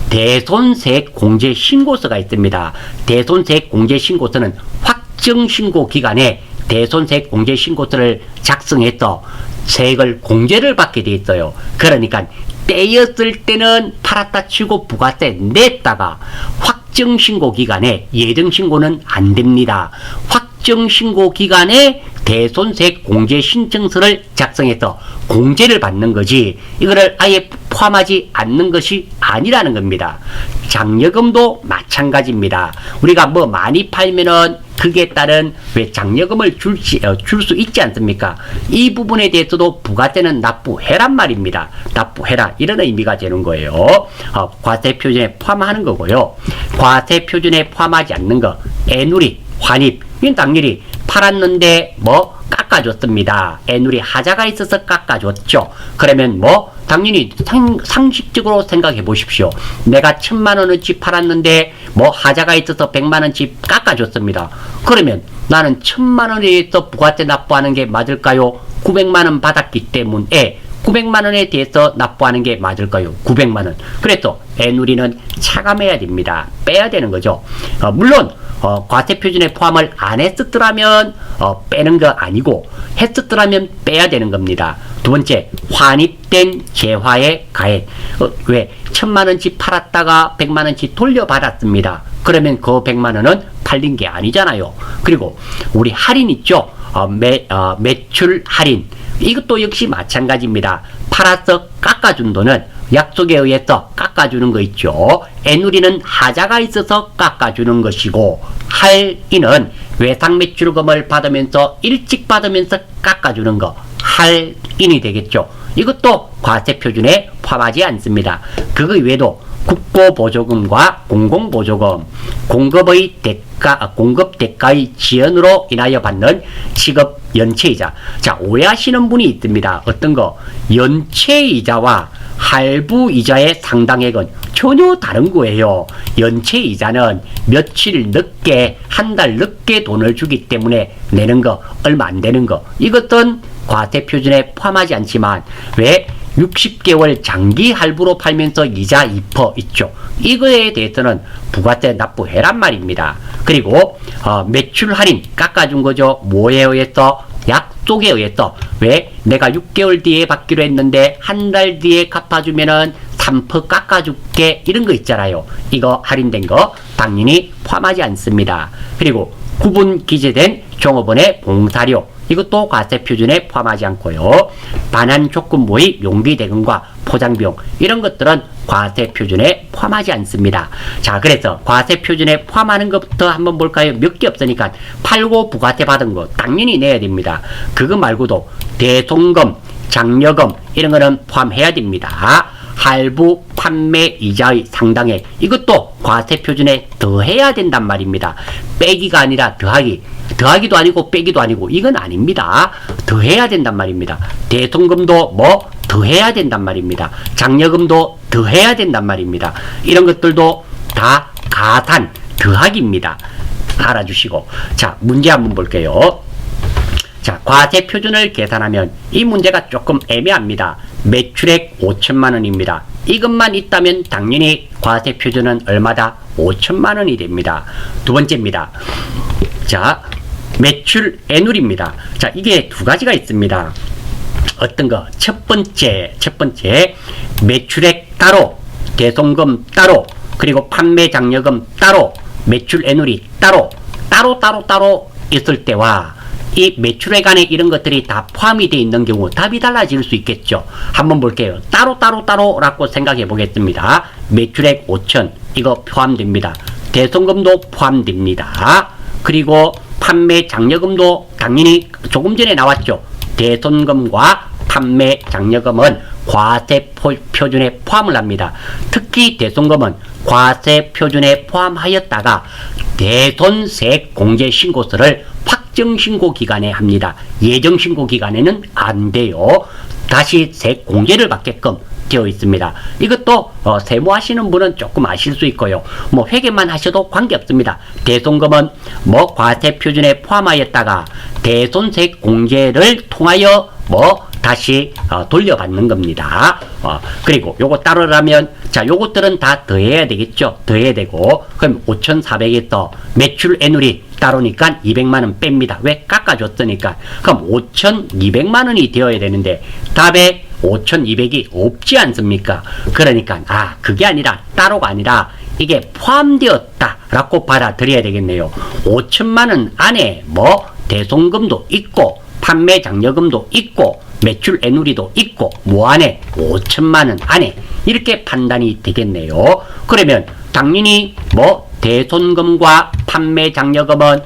대손세액 공제 신고서가 있습니다. 대손세액 공제 신고서는 확정 신고 기간에 대손세액 공제 신고서를 작성해서 세액을 공제를 받게 돼 있어요. 그러니까 떼였을 때는 팔았다 치고 부가세 냈다가 확정 신고 기간에 예정 신고는 안 됩니다. 확정 신고 기간에 대손세액 공제 신청서를 작성해서 공제를 받는 거지, 이거를 아예 포함하지 않는 것이 아니라는 겁니다. 장려금도 마찬가지입니다. 우리가 뭐 많이 팔면은 그게 따른 왜 장려금을 줄 수 있지 않습니까? 이 부분에 대해서도 부가세는 납부해란 말입니다. 납부해라, 이런 의미가 되는 거예요. 과세 표준에 포함하는 거고요. 과세 표준에 포함하지 않는 거, 애누리, 환입, 이건 당연히 팔았는데 뭐 깎아줬습니다. 애누리 하자가 있어서 깎아줬죠. 그러면 뭐 당연히 상식적으로 생각해 보십시오. 내가 1000만원어치 팔았는데 뭐 하자가 있어서 100만원치 깎아줬습니다. 그러면 나는 1000만원에 부가세 납부하는 게 맞을까요? 900만원 받았기 때문에 900만원에 대해서 납부하는 게 맞을까요? 900만원. 그래서 애누리는 차감해야 됩니다. 빼야 되는 거죠. 물론 과세표준에 포함을 안 했었더라면 빼는 거 아니고 했었더라면 빼야 되는 겁니다. 두 번째, 환입된 재화의 가액. 왜? 1000만원치 팔았다가 100만원치 돌려받았습니다. 그러면 그 100만원은 팔린 게 아니잖아요. 그리고 우리 할인 있죠? 매출 할인. 이것도 역시 마찬가지입니다. 팔아서 깎아준 돈은 약속에 의해서 깎아주는 거 있죠. 애누리는 하자가 있어서 깎아주는 것이고, 할인은 외상매출금을 받으면서 일찍 받으면서 깎아주는 거, 할인이 되겠죠. 이것도 과세표준에 포함하지 않습니다. 그거 외에도 국고보조금과 공공보조금, 공급 대가의 지연으로 인하여 받는 지급 연체이자. 자, 오해하시는 분이 있습니다. 어떤 거? 연체이자와 할부이자의 상당액은 전혀 다른 거예요. 연체이자는 며칠 늦게, 한 달 늦게 돈을 주기 때문에 내는 거, 얼마 안 되는 거. 이것은 과세표준에 포함하지 않지만, 왜? 60개월 장기 할부로 팔면서 이자 2% 있죠. 이거에 대해서는 부가세 납부해란 말입니다. 그리고 매출 할인 깎아준 거죠. 뭐에 의해서? 약속에 의해서. 왜? 내가 6개월 뒤에 받기로 했는데 한 달 뒤에 갚아주면은 3% 깎아줄게, 이런 거 있잖아요. 이거 할인된 거 당연히 포함하지 않습니다. 그리고 구분 기재된 종업원의 봉사료, 이것도 과세표준에 포함하지 않고요. 반환조건부의 용기대금과 포장비용, 이런 것들은 과세표준에 포함하지 않습니다. 자, 그래서 과세표준에 포함하는 것부터 한번 볼까요? 몇 개 없으니까 팔고 부가세 받은 거 당연히 내야 됩니다. 그거 말고도 대손금, 장려금, 이런 거는 포함해야 됩니다. 할부, 판매, 이자의 상당액, 이것도 과세표준에 더해야 된단 말입니다. 빼기가 아니라 더하기. 더하기도 아니고 빼기도 아니고 이건 아닙니다. 더해야 된단 말입니다. 대손금도 뭐 더해야 된단 말입니다. 장려금도 더해야 된단 말입니다. 이런 것들도 다 가산, 더하기입니다. 알아주시고. 자, 문제 한번 볼게요. 자, 과세표준을 계산하면 이 문제가 조금 애매합니다. 매출액 5천만원입니다. 이것만 있다면 당연히 과세표준은 얼마다? 5천만원이 됩니다. 두 번째입니다. 자, 매출 애누리입니다. 자, 이게 두 가지가 있습니다. 어떤 거? 첫 번째, 매출액 따로, 대손금 따로, 그리고 판매 장려금 따로, 매출 애누리 따로 있을 때와 이 매출액 안에 이런 것들이 다 포함이 되어 있는 경우 답이 달라질 수 있겠죠. 한번 볼게요. 따로라고 생각해 보겠습니다. 매출액 5천, 이거 포함됩니다. 대손금도 포함됩니다. 그리고 판매 장려금도 당연히 조금 전에 나왔죠. 대손금과 판매 장려금은 과세 표준에 포함을 합니다. 특히 대손금은 과세 표준에 포함하였다가 대손세액 공제 신고서를 확정신고 기간에 합니다. 예정신고 기간에는 안 돼요. 다시 세액 공제를 받게끔 되어 있습니다. 이것도 세무하시는 분은 조금 아실 수 있고요. 뭐 회계만 하셔도 관계없습니다. 대손금은 뭐 과세 표준에 포함하였다가 대손세액 공제를 통하여 뭐 다시 돌려받는 겁니다. 그리고 요거 따르라면, 자, 요것들은 다 더해야 되겠죠. 더해야 되고, 그럼 5,400에서 매출 애누리 따르니까 200만원 뺍니다. 왜? 깎아줬으니까. 그럼 5,200만원이 되어야 되는데 답에 5,200이 없지 않습니까? 그러니까 그게 아니라, 따로가 아니라 이게 포함되었다 라고 받아들여야 되겠네요. 5천만원 안에 뭐 대손금도 있고 판매 장려금도 있고 매출 애누리도 있고 뭐 안에 5천만원 안에, 이렇게 판단이 되겠네요. 그러면 당연히 뭐 대손금과 판매 장려금은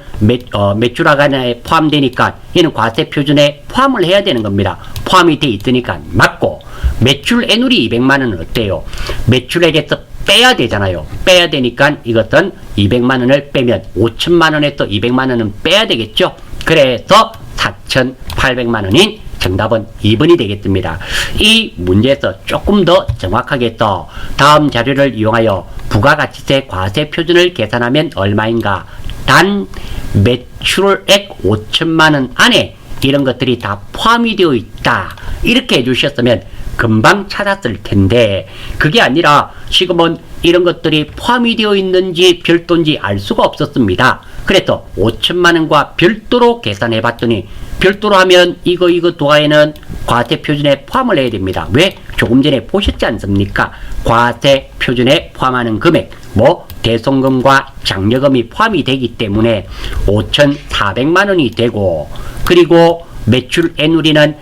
매출액 안에 포함되니까 얘는 과세 표준에 포함을 해야 되는 겁니다. 포함이 돼 있으니까 맞고, 매출 애누리 200만원은 어때요? 매출액에서 빼야 되잖아요. 빼야 되니까 이것은 200만원을 빼면 5천만원에서 200만원은 빼야 되겠죠. 그래서 4,800만 원인 정답은 2번이 되겠습니다. 이 문제에서 조금 더 정확하게 또 다음 자료를 이용하여 부가가치세 과세 표준을 계산하면 얼마인가? 단 매출액 5천만 원 안에 이런 것들이 다 포함이 되어 있다. 이렇게 해주셨으면 금방 찾았을 텐데 그게 아니라 지금은 이런 것들이 포함이 되어 있는지 별도인지 알 수가 없었습니다. 그래서 5천만 원과 별도로 계산해 봤더니 별도로 하면 이거 두 가지는 과세 표준에 포함을 해야 됩니다. 왜? 조금 전에 보셨지 않습니까? 과세 표준에 포함하는 금액, 뭐 대손금과 장려금이 포함이 되기 때문에 5,400만 원이 되고 그리고 매출 애누리는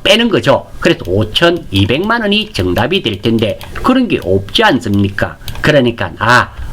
빼는 거죠. 그래서 5,200만 원이 정답이 될 텐데 그런 게 없지 않습니까? 그러니까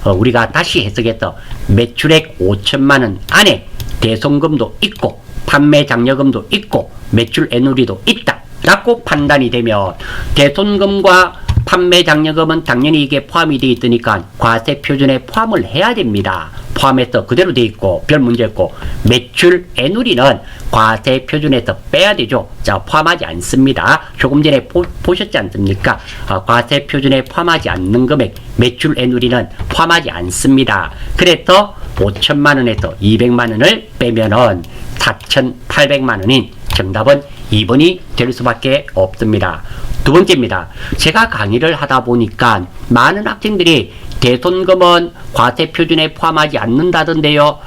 우리가 다시 해석해서 매출액 5천만 원 안에 대손금도 있고 판매 장려금도 있고 매출 애누리도 있다 라고 판단이 되면 대손금과 판매 장려금은 당연히 이게 포함이 되어 있으니까 과세 표준에 포함을 해야 됩니다. 포함해서 그대로 되어 있고 별 문제 없고 매출 애누리는 과세 표준에서 빼야 되죠. 자, 포함하지 않습니다. 조금 전에 보셨지 않습니까? 과세 표준에 포함하지 않는 금액 매출 애누리는 포함하지 않습니다. 그래서 5천만 원에서 200만 원을 빼면은 4,800만 원인 정답은 2번이 될 수밖에 없습니다. 두 번째입니다. 제가 강의를 하다 보니까 많은 학생들이 대손금은 과세 표준에 포함하지 않는다던데요.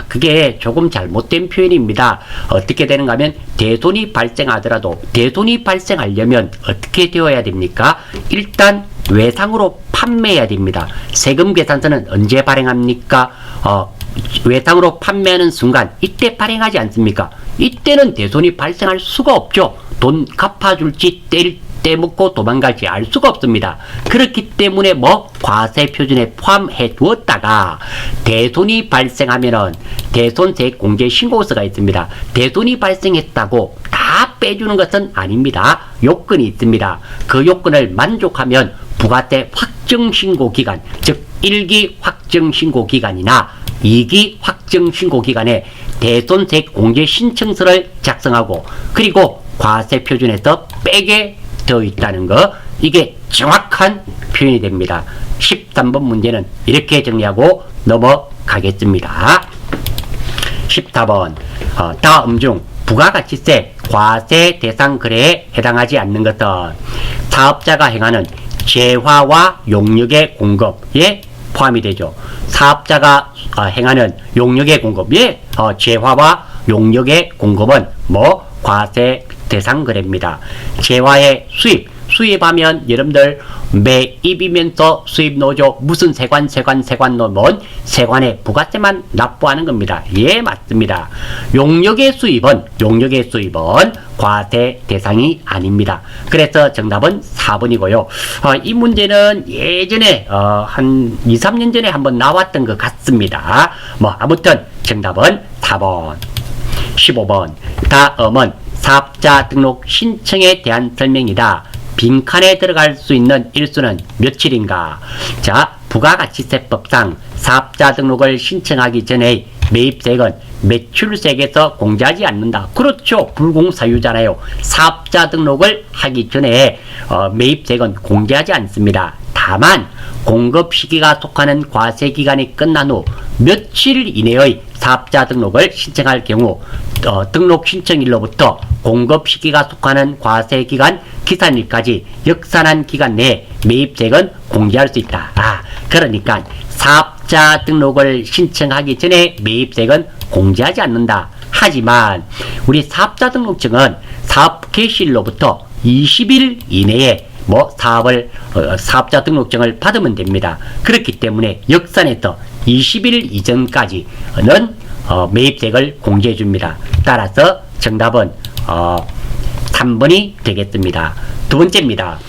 그게 조금 잘못된 표현입니다. 어떻게 되는가 하면 대손이 발생하더라도 대손이 발생하려면 어떻게 되어야 됩니까? 일단 외상으로 판매해야 됩니다. 세금 계산서는 언제 발행합니까? 외상으로 판매하는 순간 이때 발행하지 않습니까? 이때는 대손이 발생할 수가 없죠. 돈 갚아줄지 떼먹고 도망갈지 알 수가 없습니다. 그렇기 때문에 과세 표준에 포함해 두었다가 대손이 발생하면은 대손세 공제 신고서가 있습니다. 대손이 발생했다고 다 빼주는 것은 아닙니다. 요건이 있습니다. 그 요건을 만족하면 부가세 확정 신고 기간, 즉 1기 확정 신고 기간이나 2기 확정 신고 기간에 대손세 공제 신청서를 작성하고 그리고 과세 표준에서 빼게 되어 있다는 거, 이게 정확한 표현이 됩니다. 13번 문제는 이렇게 정리하고 넘어가겠습니다. 14번 다음 중 부가가치세 과세 대상 거래에 해당하지 않는 것은 사업자가 행하는 재화와 용역의 공급에 포함이 되죠. 사업자가 행하는 용역의 공급에 재화와 용역의 공급은 과세 대상 거래입니다. 재화의 수입하면 여러분들 매입이면서 수입노조 무슨 세관 놓으면 세관에 부가세만 납부하는 겁니다. 예, 맞습니다. 용역의 수입은 과세 대상이 아닙니다. 그래서 정답은 4번이고요. 이 문제는 예전에 한 2, 3년 전에 한번 나왔던 것 같습니다. 아무튼 정답은 4번. 15번 다음은 사업자 등록 신청에 대한 설명이다. 빈칸에 들어갈 수 있는 일수는 며칠인가? 자, 부가가치세법상 사업자 등록을 신청하기 전에 매입세액은 매출세액에서 공제하지 않는다. 그렇죠. 불공사유잖아요. 사업자 등록을 하기 전에 매입세액은 공제하지 않습니다. 다만 공급 시기가 속하는 과세 기간이 끝난 후 며칠 이내의 사업자 등록을 신청할 경우 등록 신청일로부터 공급 시기가 속하는 과세 기간 기산일까지 역산한 기간 내에 매입세액은 공제할 수 있다. 그러니까 사업자 등록을 신청하기 전에 매입세액은 공제하지 않는다. 하지만 우리 사업자 등록증은 사업 개시일로부터 20일 이내에 사업자 등록증을 받으면 됩니다. 그렇기 때문에 역산해서 20일 이전까지는 매입세액을 공제해 줍니다. 따라서 정답은 3번이 되겠습니다. 두 번째입니다.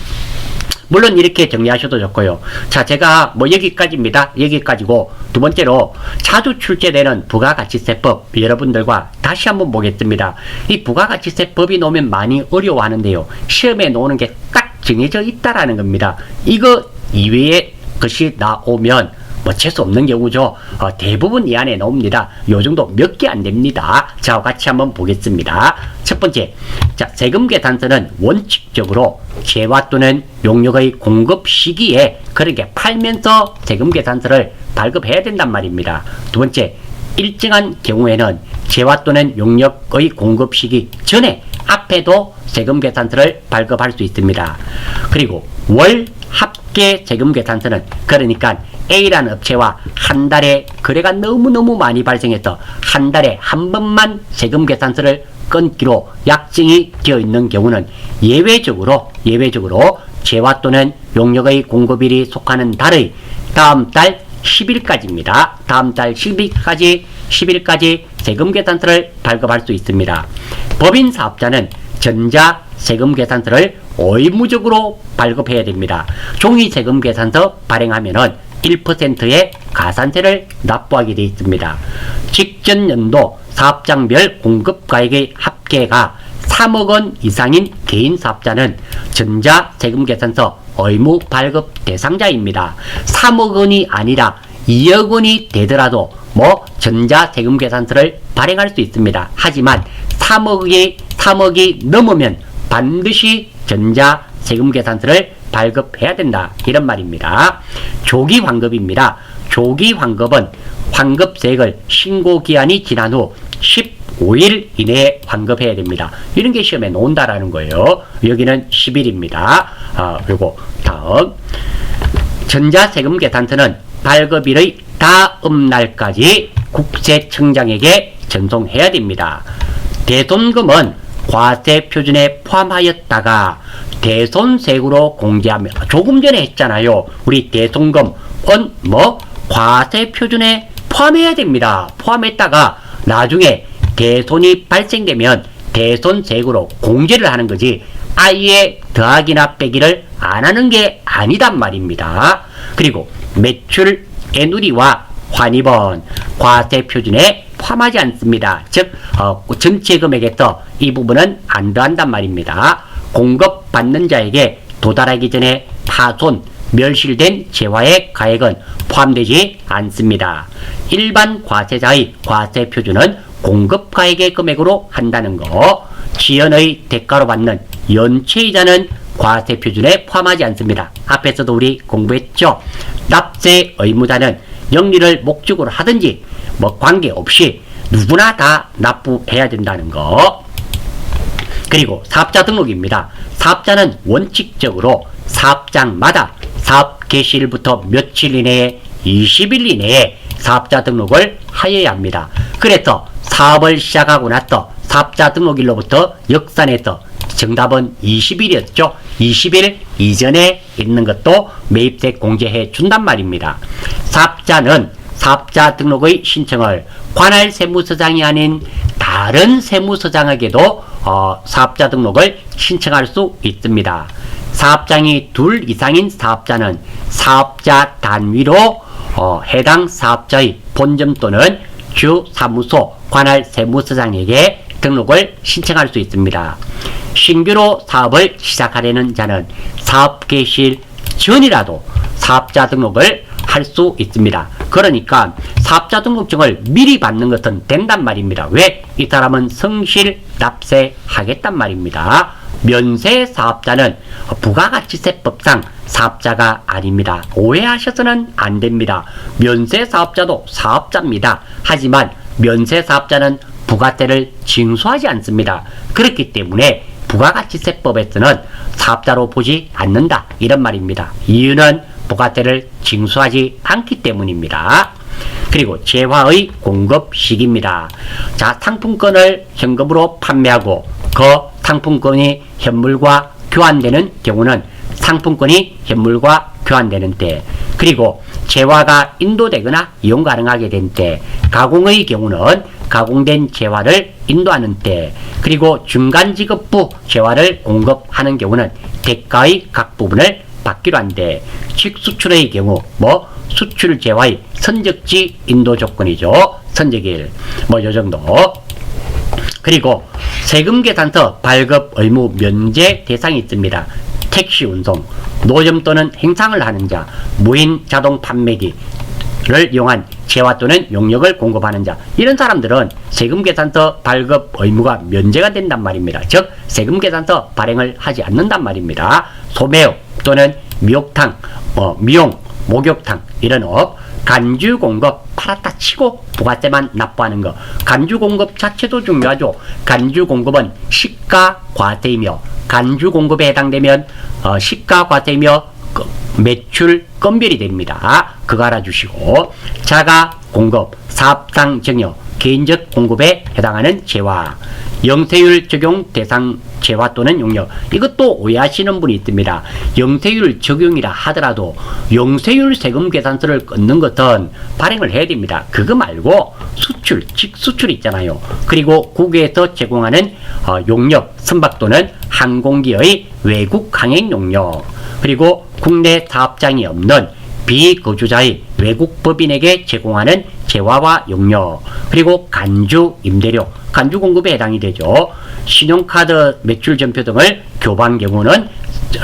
물론 이렇게 정리하셔도 좋고요. 자, 제가 여기까지입니다. 여기까지고 두 번째로 자주 출제되는 부가가치세법 여러분들과 다시 한번 보겠습니다. 이 부가가치세법이 나오면 많이 어려워하는데요. 시험에 나오는 게 딱 정해져 있다라는 겁니다. 이거 이외의 것이 나오면 뭐 재수 없는 경우죠. 대부분 이 안에 나옵니다. 요 정도 몇 개 안 됩니다. 자, 같이 한번 보겠습니다. 첫 번째, 자, 세금 계산서는 원칙적으로 재화 또는 용역의 공급 시기에 그렇게 팔면서 세금 계산서를 발급해야 된단 말입니다. 두 번째, 일정한 경우에는 재화 또는 용역의 공급 시기 전에 앞에도 세금 계산서를 발급할 수 있습니다. 그리고 월 합계 세금 계산서는 그러니까 A라는 업체와 한 달에 거래가 너무너무 많이 발생해서 한 달에 한 번만 세금 계산서를 끊기로 약정이 되어 있는 경우는 예외적으로 재화 또는 용역의 공급일이 속하는 달의 다음 달 10일까지입니다. 다음 달 10일까지 세금 계산서를 발급할 수 있습니다. 법인 사업자는 전자 세금 계산서를 의무적으로 발급해야 됩니다. 종이 세금 계산서 발행하면은 1%의 가산세를 납부하게 되어 있습니다. 직전 연도 사업장별 공급가액의 합계가 3억 원 이상인 개인 사업자는 전자 세금 계산서 의무 발급 대상자입니다. 3억 원이 아니라 2억 원이 되더라도 전자 세금 계산서를 발행할 수 있습니다. 하지만 3억이 넘으면 반드시 전자 세금 계산서를 발급해야 된다, 이런 말입니다. 조기 환급입니다. 조기 환급은 환급세액을 신고기한이 지난 후 15일 이내에 환급해야 됩니다. 이런 게 시험에 나온다라는 거예요. 여기는 10일입니다. 그리고 다음, 전자세금 계산서는 발급일의 다음 날까지 국세청장에게 전송해야 됩니다. 대손금은 과세 표준에 포함하였다가 대손세액으로 공제하며, 조금 전에 했잖아요. 우리 대손금은 과세 표준에 포함해야 됩니다. 포함했다가 나중에 대손이 발생되면 대손세액으로 공제를 하는 거지 아예 더하기나 빼기를 안 하는 게 아니단 말입니다. 그리고 매출 애누리와 환입은 과세 표준에 포함하지 않습니다. 즉 전체 금액에서 이 부분은 안 더한단 말입니다. 공급받는 자에게 도달하기 전에 파손, 멸실된 재화의 가액은 포함되지 않습니다. 일반 과세자의 과세 표준은 공급가액의 금액으로 한다는 거, 지연의 대가로 받는 연체이자는 과세 표준에 포함하지 않습니다. 앞에서도 우리 공부했죠. 납세 의무자는 영리를 목적으로 하든지 관계없이 누구나 다 납부해야 된다는 거. 그리고 사업자 등록입니다. 사업자는 원칙적으로 사업장마다 사업 개시일부터 며칠 이내에 20일 이내에 사업자 등록을 하여야 합니다. 그래서 사업을 시작하고 나서 사업자 등록일로부터 역산해서 정답은 20일이었죠. 20일 이전에 있는 것도 매입세 공제해 준단 말입니다. 사업자는 사업자 등록의 신청을 관할 세무서장이 아닌 다른 세무서장에게도 사업자 등록을 신청할 수 있습니다. 사업장이 2 이상인 사업자는 사업자 단위로 해당 사업자의 본점 또는 주 사무소 관할 세무서장에게 등록을 신청할 수 있습니다. 신규로 사업을 시작하려는 자는 사업 개시일 전이라도 사업자 등록을 할 수 있습니다. 그러니까 사업자 등록증을 미리 받는 것은 된단 말입니다. 왜? 이 사람은 성실 납세하겠단 말입니다. 면세 사업자는 부가가치세법상 사업자가 아닙니다. 오해하셔서는 안 됩니다. 면세 사업자도 사업자입니다. 하지만 면세 사업자는 부가세를 징수하지 않습니다. 그렇기 때문에 부가가치세법에서는 사업자로 보지 않는다, 이런 말입니다. 이유는 부가세를 징수하지 않기 때문입니다. 그리고 재화의 공급 시기입니다. 자, 상품권을 현금으로 판매하고 그 상품권이 현물과 교환되는 경우는 상품권이 현물과 교환되는 때, 그리고 재화가 인도되거나 이용 가능하게 된 때, 가공의 경우는 가공된 재화를 인도하는 때, 그리고 중간지급부 재화를 공급하는 경우는 대가의 각 부분을 받기로 한데, 직수출의 경우 수출 재화의 선적지 인도 조건이죠. 선적일 요 정도. 그리고 세금 계산서 발급 의무 면제 대상이 있습니다. 택시 운송, 노점 또는 행상을 하는 자, 무인 자동 판매기, 이용한 재화 또는 용역을 공급하는 자, 이런 사람들은 세금계산서 발급 의무가 면제가 된단 말입니다. 즉 세금계산서 발행을 하지 않는단 말입니다. 소매업 또는 미욕탕, 미용, 목욕탕 이런 업, 간주 공급 팔았다 치고 부가세만 납부하는 것. 간주 공급 자체도 중요하죠. 간주 공급은 시가 과세이며 간주 공급에 해당되면 시가 과세이며 매출 건별이 됩니다. 그거 알아주시고, 자가 공급, 사업상 증여, 개인적 공급에 해당하는 재화, 영세율 적용 대상 재화 또는 용역. 이것도 오해하시는 분이 있습니다. 영세율 적용이라 하더라도 영세율 세금 계산서를 끊는 것은 발행을 해야 됩니다. 그거 말고 수출, 직수출 있잖아요. 그리고 국외에서 제공하는 용역, 선박 또는 항공기의 외국 항행 용역, 그리고 국내 사업장이 없는 비거주자의 외국 법인에게 제공하는 재화와 용역, 그리고 간주 임대료, 간주 공급에 해당이 되죠. 신용카드 매출전표 등을 교부한 경우는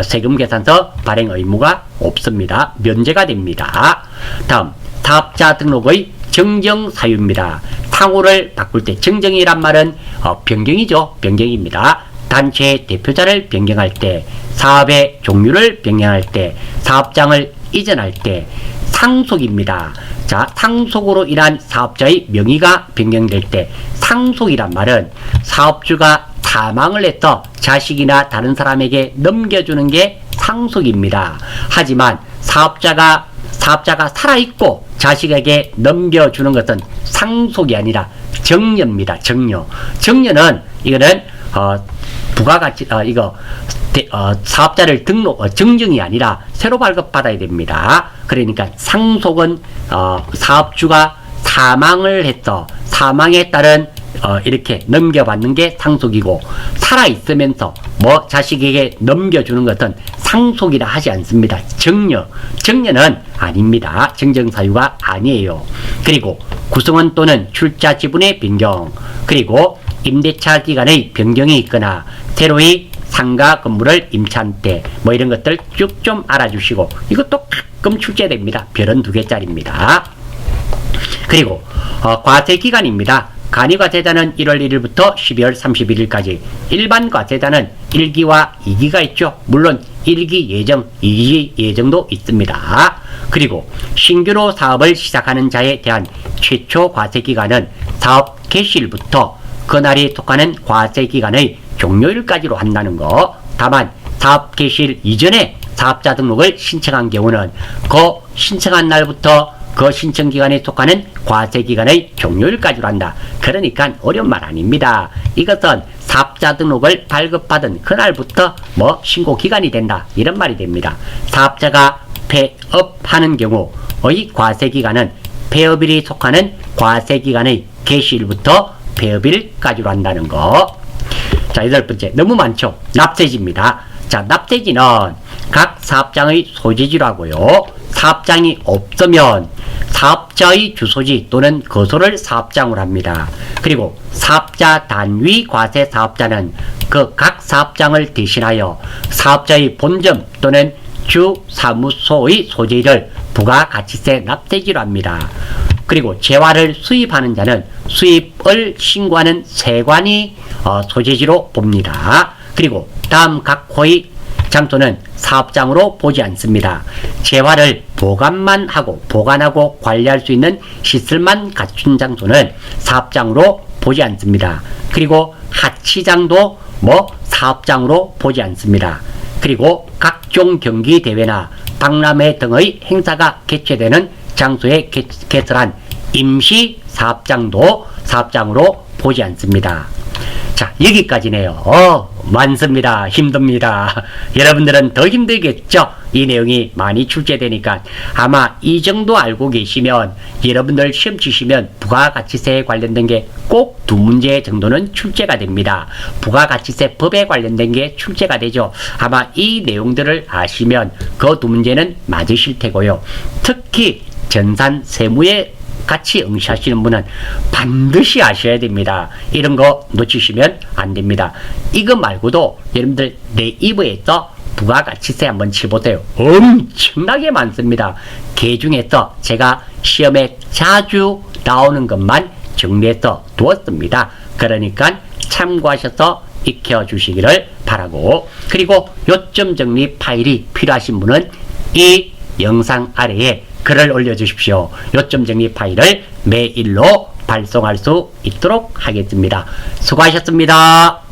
세금계산서 발행 의무가 없습니다. 면제가 됩니다. 다음, 사업자 등록의 정정 사유입니다. 상호를 바꿀 때, 정정이란 말은 변경이죠. 변경입니다. 단체 대표자를 변경할 때, 사업의 종류를 변경할 때, 사업장을 이전할 때, 상속입니다. 자, 상속으로 인한 사업자의 명의가 변경될 때, 상속이란 말은 사업주가 사망을 해서 자식이나 다른 사람에게 넘겨주는 게 상속입니다. 하지만 사업자가 살아있고 자식에게 넘겨주는 것은 상속이 아니라 정려입니다. 정려. 정려는 이거는 부가가치 사업자를 정정이 아니라 새로 발급받아야 됩니다. 그러니까 상속은 사업주가 사망을 해서 사망에 따른 이렇게 넘겨받는 게 상속이고, 살아있으면서 자식에게 넘겨주는 것은 상속이라 하지 않습니다. 정려는 아닙니다. 정정사유가 아니에요. 그리고 구성원 또는 출자 지분의 변경, 그리고 임대차 기간의 변경이 있거나 새로이 상가 건물을 임차한 때, 이런 것들 쭉 좀 알아주시고, 이것도 가끔 출제됩니다. 별은 2개짜리입니다. 그리고 과세 기간입니다. 간이과세자는 1월 1일부터 12월 31일까지, 일반 과세자는 1기와 2기가 있죠. 물론 1기 예정, 2기 예정도 있습니다. 그리고 신규로 사업을 시작하는 자에 대한 최초 과세기간은 사업 개시일부터 그날이 속하는 과세기간의 종료일까지로 한다는 거. 다만 사업 개시일 이전에 사업자 등록을 신청한 경우는 그 신청한 날부터 그 신청기간에 속하는 과세기간의 종료일까지로 한다. 그러니까 어려운 말 아닙니다. 이것은 사업자 등록을 발급받은 그날부터 신고기간이 된다, 이런 말이 됩니다. 사업자가 폐업하는 경우의 과세기간은 폐업일이 속하는 과세기간의 개시일부터 폐업일까지로 한다는 거. 자, 8번째, 너무 많죠. 납세지입니다. 자, 납세지는 각 사업장의 소재지로 하고요. 사업장이 없으면 사업자의 주소지 또는 거소를 사업장으로 합니다. 그리고 사업자 단위 과세 사업자는 그 각 사업장을 대신하여 사업자의 본점 또는 주 사무소의 소재를 부가가치세 납세지로 합니다. 그리고 재화를 수입하는 자는 수입을 신고하는 세관이 소재지로 봅니다. 그리고 다음 각 호의 장소는 사업장으로 보지 않습니다. 재화를 보관하고 관리할 수 있는 시설만 갖춘 장소는 사업장으로 보지 않습니다. 그리고 하치장도 사업장으로 보지 않습니다. 그리고 각종 경기 대회나 박람회 등의 행사가 개최되는 장소에 개설한 임시 사업장도 사업장으로 보지 않습니다. 자, 여기까지네요. 많습니다. 힘듭니다. 여러분들은 더 힘들겠죠? 이 내용이 많이 출제되니까. 아마 이 정도 알고 계시면 여러분들 시험 치시면 부가가치세에 관련된 게 꼭 2문제 정도는 출제가 됩니다. 부가가치세 법에 관련된 게 출제가 되죠. 아마 이 내용들을 아시면 그 2문제는 맞으실 테고요. 특히 전산 세무에 같이 응시하시는 분은 반드시 아셔야 됩니다. 이런 거 놓치시면 안 됩니다. 이거 말고도 여러분들 네이버에서 부가가치세 한번 치보세요. 엄청나게 많습니다. 그 중에서 제가 시험에 자주 나오는 것만 정리해서 두었습니다. 그러니까 참고하셔서 익혀주시기를 바라고, 그리고 요점 정리 파일이 필요하신 분은 이 영상 아래에 글을 올려주십시오. 요점 정리 파일을 메일로 발송할 수 있도록 하겠습니다. 수고하셨습니다.